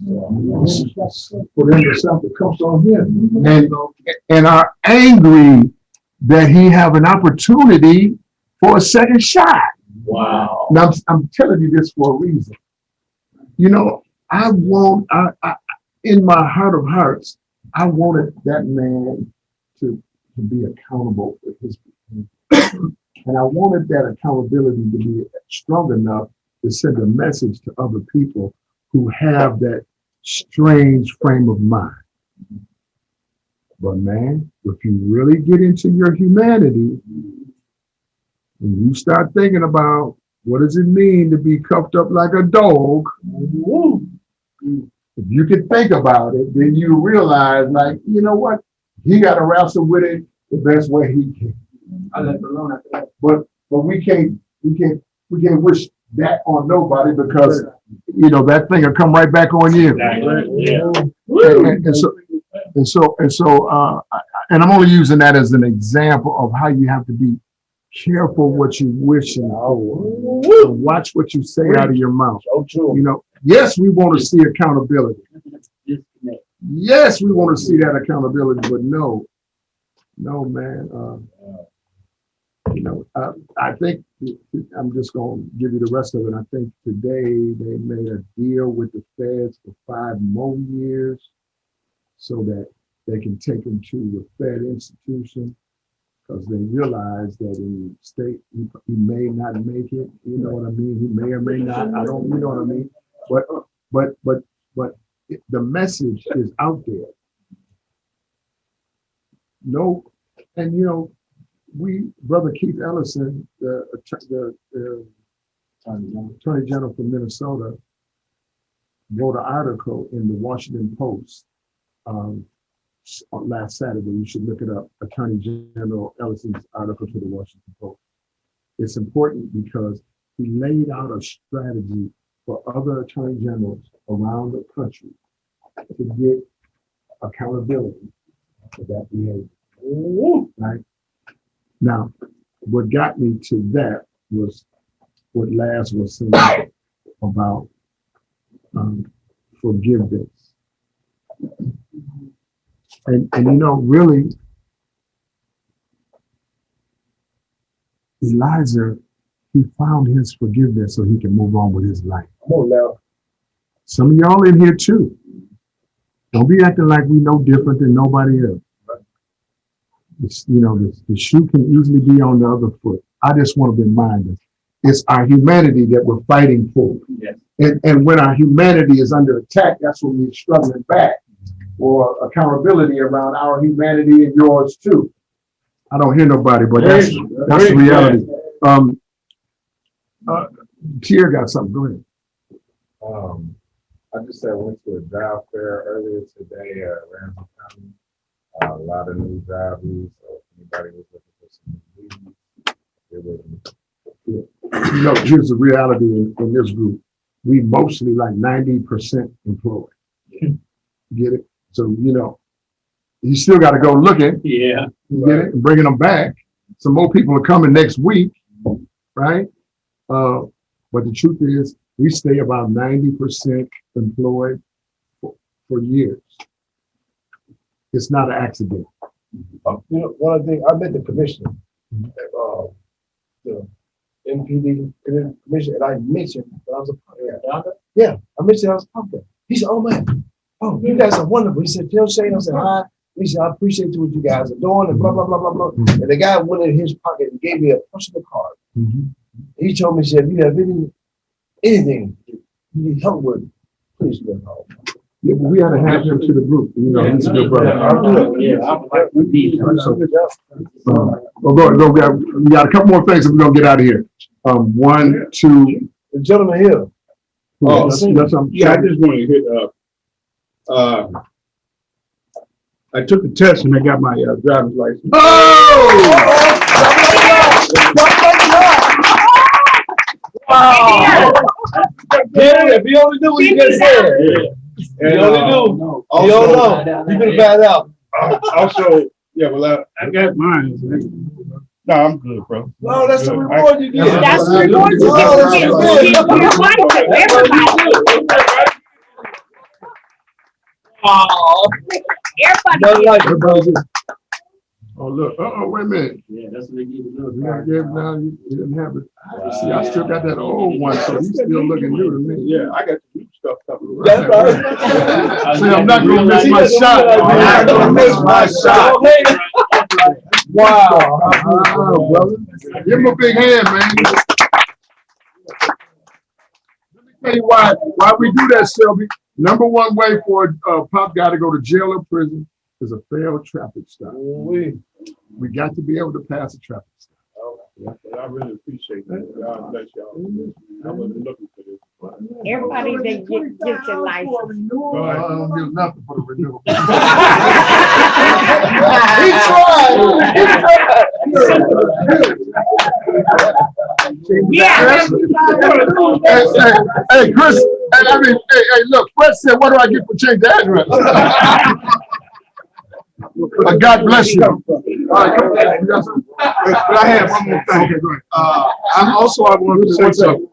for them to slap the cuffs on him. And are angry that he have an opportunity for a second shot. Wow. Now I'm telling you this for a reason. I in my heart of hearts, I wanted that man to be accountable for his behavior. And I wanted that accountability to be strong enough to send a message to other people who have that strange frame of mind. But man, if you really get into your humanity, and you start thinking about what does it mean to be cuffed up like a dog, if you can think about it, then you realize, like, you know what? He got to wrestle with it the best way he can. I left it alone after that. But we can't wish that on nobody because that thing will come right back on you. Yeah. And I'm only using that as an example of how you have to be careful what you wish and watch what you say out of your mouth. Yes, we want to see accountability. Yes, we want to see that accountability, but no, man. I think I'm just going to give you the rest of it. I think today they made a deal with the feds for 5 more years so that they can take him to the Fed institution because they realize that in the state he may not make it. You know what I mean? He may or may not. I don't. You know what I mean? But the message is out there. No, and Brother Keith Ellison, the Attorney General from Minnesota, wrote an article in the Washington Post last Saturday. You should look it up. Attorney General Ellison's article to the Washington Post. It's important because he laid out a strategy for other attorney generals around the country to get accountability for that behavior. Right? Now, what got me to that was what Laz was saying about forgiveness. And really, Elijah, he found his forgiveness so he can move on with his life. Come on now. Some of y'all in here too. Don't be acting like we know different than nobody else. The shoe can easily be on the other foot. I just want to remind us, it's our humanity that we're fighting for. Yes. And when our humanity is under attack, that's when we're struggling back for accountability around our humanity and yours too. I don't hear nobody, but that's the reality. Tier got something. Go ahead. I just went to a job fair earlier today at Ramsey County. A lot of new job leads, so if anybody was looking for some leads, it was. You know, here's the reality in this group. We mostly like 90% employed. Get it? So, you know, you still got to go looking. Yeah. Get it? And bringing them back. Some more people are coming next week, right? But the truth is, we stay about 90% employed for years. It's not an accident. You know, one of the things, I met the commissioner, the MPD commissioner, and I mentioned that I was a pumpkin. Yeah, I mentioned I was a pumpkin. He said, "Oh man, oh you guys are wonderful." He said, "Tell Shane," I said, "Hi." He said, "I appreciate what you guys are doing," and blah blah blah blah blah. Mm-hmm. And the guy went in his pocket and gave me a personal card. Mm-hmm. He told me, he said, "If you have anything you need help with, please let me know." Yeah, but we had to have him to the group. You know, he's a good brother. We got a couple more things that we're gonna get out of here. One, two. The gentleman here. Oh, that's Yeah, I just want to hit I took the test and I got my driver's license. Wow. If you only knew what you just said. And, You only knew. You don't know. You could have found out. Also, yeah, well, I got mine. No, I'm good, bro. No, that's the reward you get. That's the reward you get. Your wife and everybody. Everybody. Oh, look. Wait a minute. Yeah, that's what they give you. You didn't have it. See, I still got that old one, so he's still looking new to me. Yeah, I got the new stuff coming. That's right. See, I'm not gonna miss my shot. I'm not gonna miss my shot. Wow. Brother. Give him a big hand, man. Let me tell you why we do that, Shelby. Number one way for a pop guy to go to jail or prison is a failed traffic stop. We got to be able to pass a traffic stop. I really appreciate that. God bless y'all. I wasn't looking for this. Everybody that gets your license. I don't give nothing for the renewal. He Yeah. Hey, Chris. Hey, look. Chris said, "What do I get for change the address?" God bless you. But I have one more thing. Okay, go ahead. I want to say something.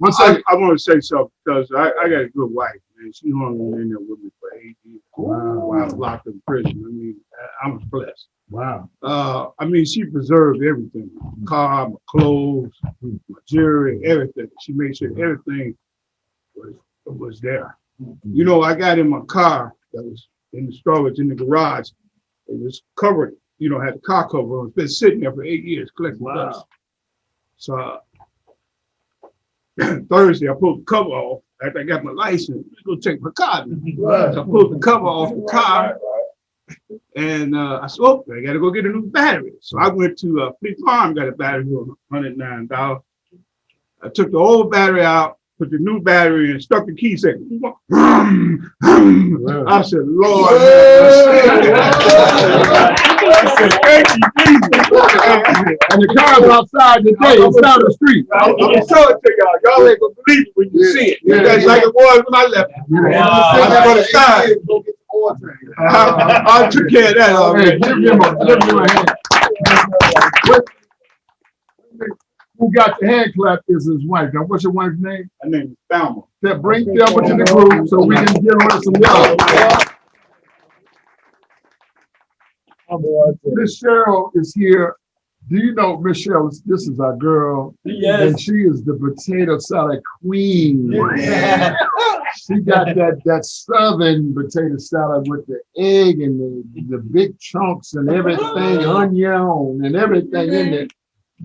I want to say something because I got a good wife, man. She hung in there with me for 8 years. While I was locked in prison. I mean, I was blessed. Wow. I mean, she preserved everything. My car, my clothes, my jewelry, everything. She made sure everything was there. You know, I got in my car that was in the storage in the garage. It was covered, you know, had the car cover on. It's been sitting there for 8 years collecting dust. So Thursday, I pulled the cover off. After I got my license, I go check my car. So I pulled the cover off the car. And I said, "Oh, I got to go get a new battery." So I went to Fleet Farm, got a battery for $109. I took the old battery out, put the new battery in, stuck the key, said, I said, "Lord." I said, "Thank you, Jesus." And the car's outside today. It's down the street. I'm going to show it to y'all. Y'all ain't going to believe it when you see it. That's like it was when I left. I put a sign. I took care of that already. Give him a hand. Who got the hand clap is his wife. Now, what's your wife's name? Her name is Thelma. Bring Thelma to the group so we can give her some love. Miss Cheryl is here. Do you know Miss Cheryl? This is our girl. Yes. And she is the potato salad queen. Yeah. She got that southern potato salad with the egg and the big chunks and everything, onion and everything in it.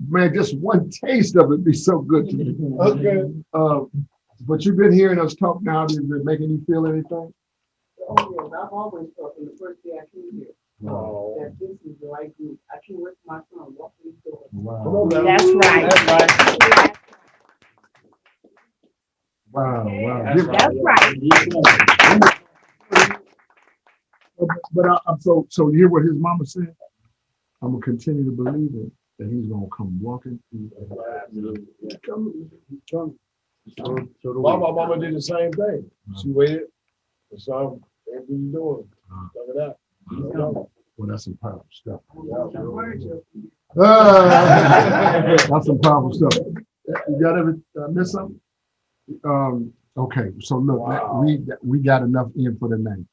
man, just one taste of it be so good to me. Okay. But you've been hearing us talk now. Is it making you feel anything? Oh, yes, I've always thought from the first day I came here Wow. that this is the right group. I can't wait for my son walk through the door. Come on now. That's right. That's right. Wow, wow. That's That's right. But I'm so you hear what his mama said? I'm gonna continue to believe it, that he's gonna come walking through. Absolutely. He's coming. He's coming. My mama did the same thing. She waited and saw everything you're doing. Look at that. Well, that's some powerful stuff. Yeah. That's some powerful stuff. You got every miss something? Okay, so look, Wow. we got enough in for the night.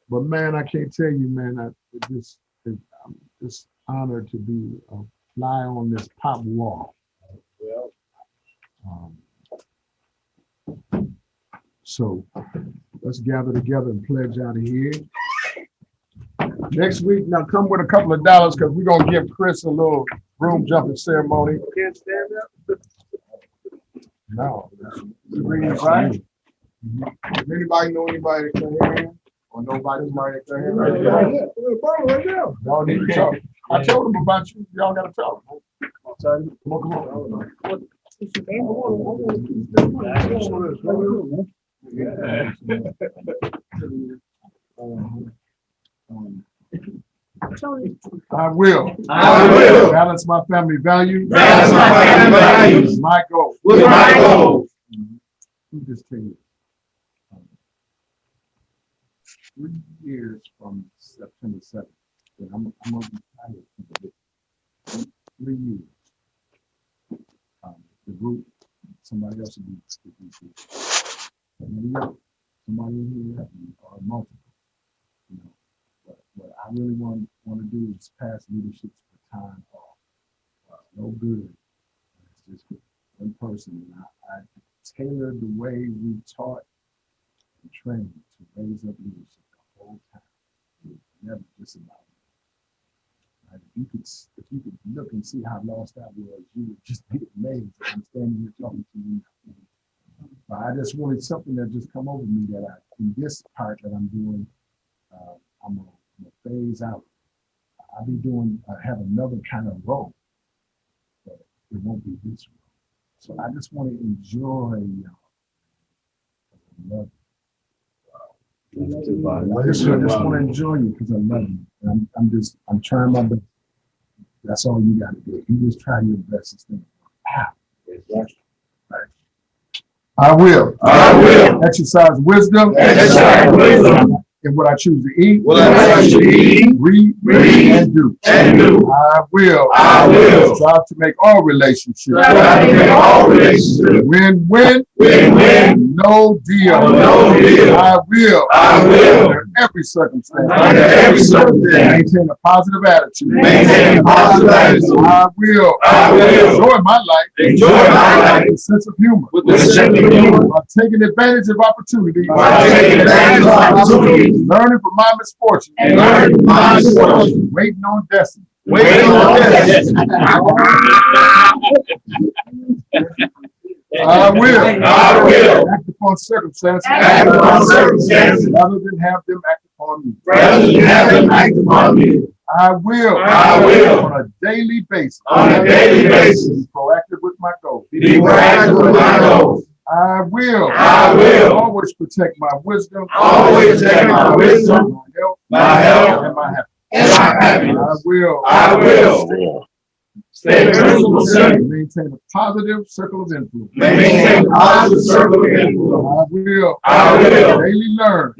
But man, I can't tell you, man, I'm just honored to be a fly on this pop wall. Yeah. So let's gather together and pledge out of here. Next week, now come with a couple of dollars because we're gonna give Chris a little broom jumping ceremony. Can't stand up. No. Right? Does anybody know anybody that can hear him? Or nobody's mind that can hear him? Right now. Y'all need to talk. I told them about you. Y'all gotta talk. Come on. I will. Balance my family values. My goal. Let me just tell you. 3 years from September 7th, and I'm gonna be tired of it. 3 years. The group, somebody else will be. Somebody in here or multiple. You know, what I really want to do is pass leadership baton off. No good. It's just one person. And I tailored the way we taught and trained to raise up leadership the whole time. It was never just about me. Right? If you could look and see how lost I was, you would just be amazed. I'm standing here talking to you. But I just wanted something that just come over me that in this part that I'm doing, I'm gonna phase out. I'll be have another kind of role, but it won't be this role. So I just want to enjoy y'all. Love you. I just want to enjoy you because I love you. And I'm trying my best. That's all you got to do. You just try your best to stay out. Right. I will exercise wisdom. In what I choose to eat, read, and do. I will strive to make all relationships win-win, no deal. I will under every circumstance maintain a positive attitude. I will enjoy my life with a sense of humor, while taking advantage of opportunities. Learning from my misfortune. Waiting on destiny. I will act upon circumstances rather than have them act upon me. I will on a daily basis be proactive with my goals. I will always protect my wisdom, my health, and my happiness. I will stay maintain a positive circle of influence. I will daily learn,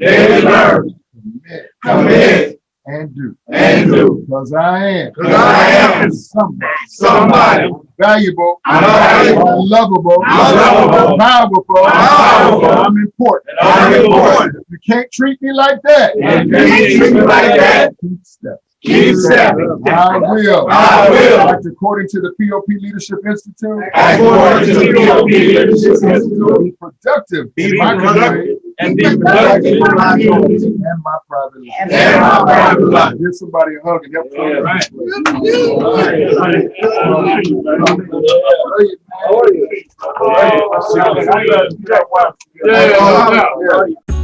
commit, and do. Because I am somebody valuable, unlovable, powerful, I'm important. If you can't treat me like that, keep stepping. I will act according to the POP Leadership Institute. Be productive in my community And be productive productive. and my private life. And my private life. Give somebody a hug and help. Yeah, right. How are you? Yeah, yeah.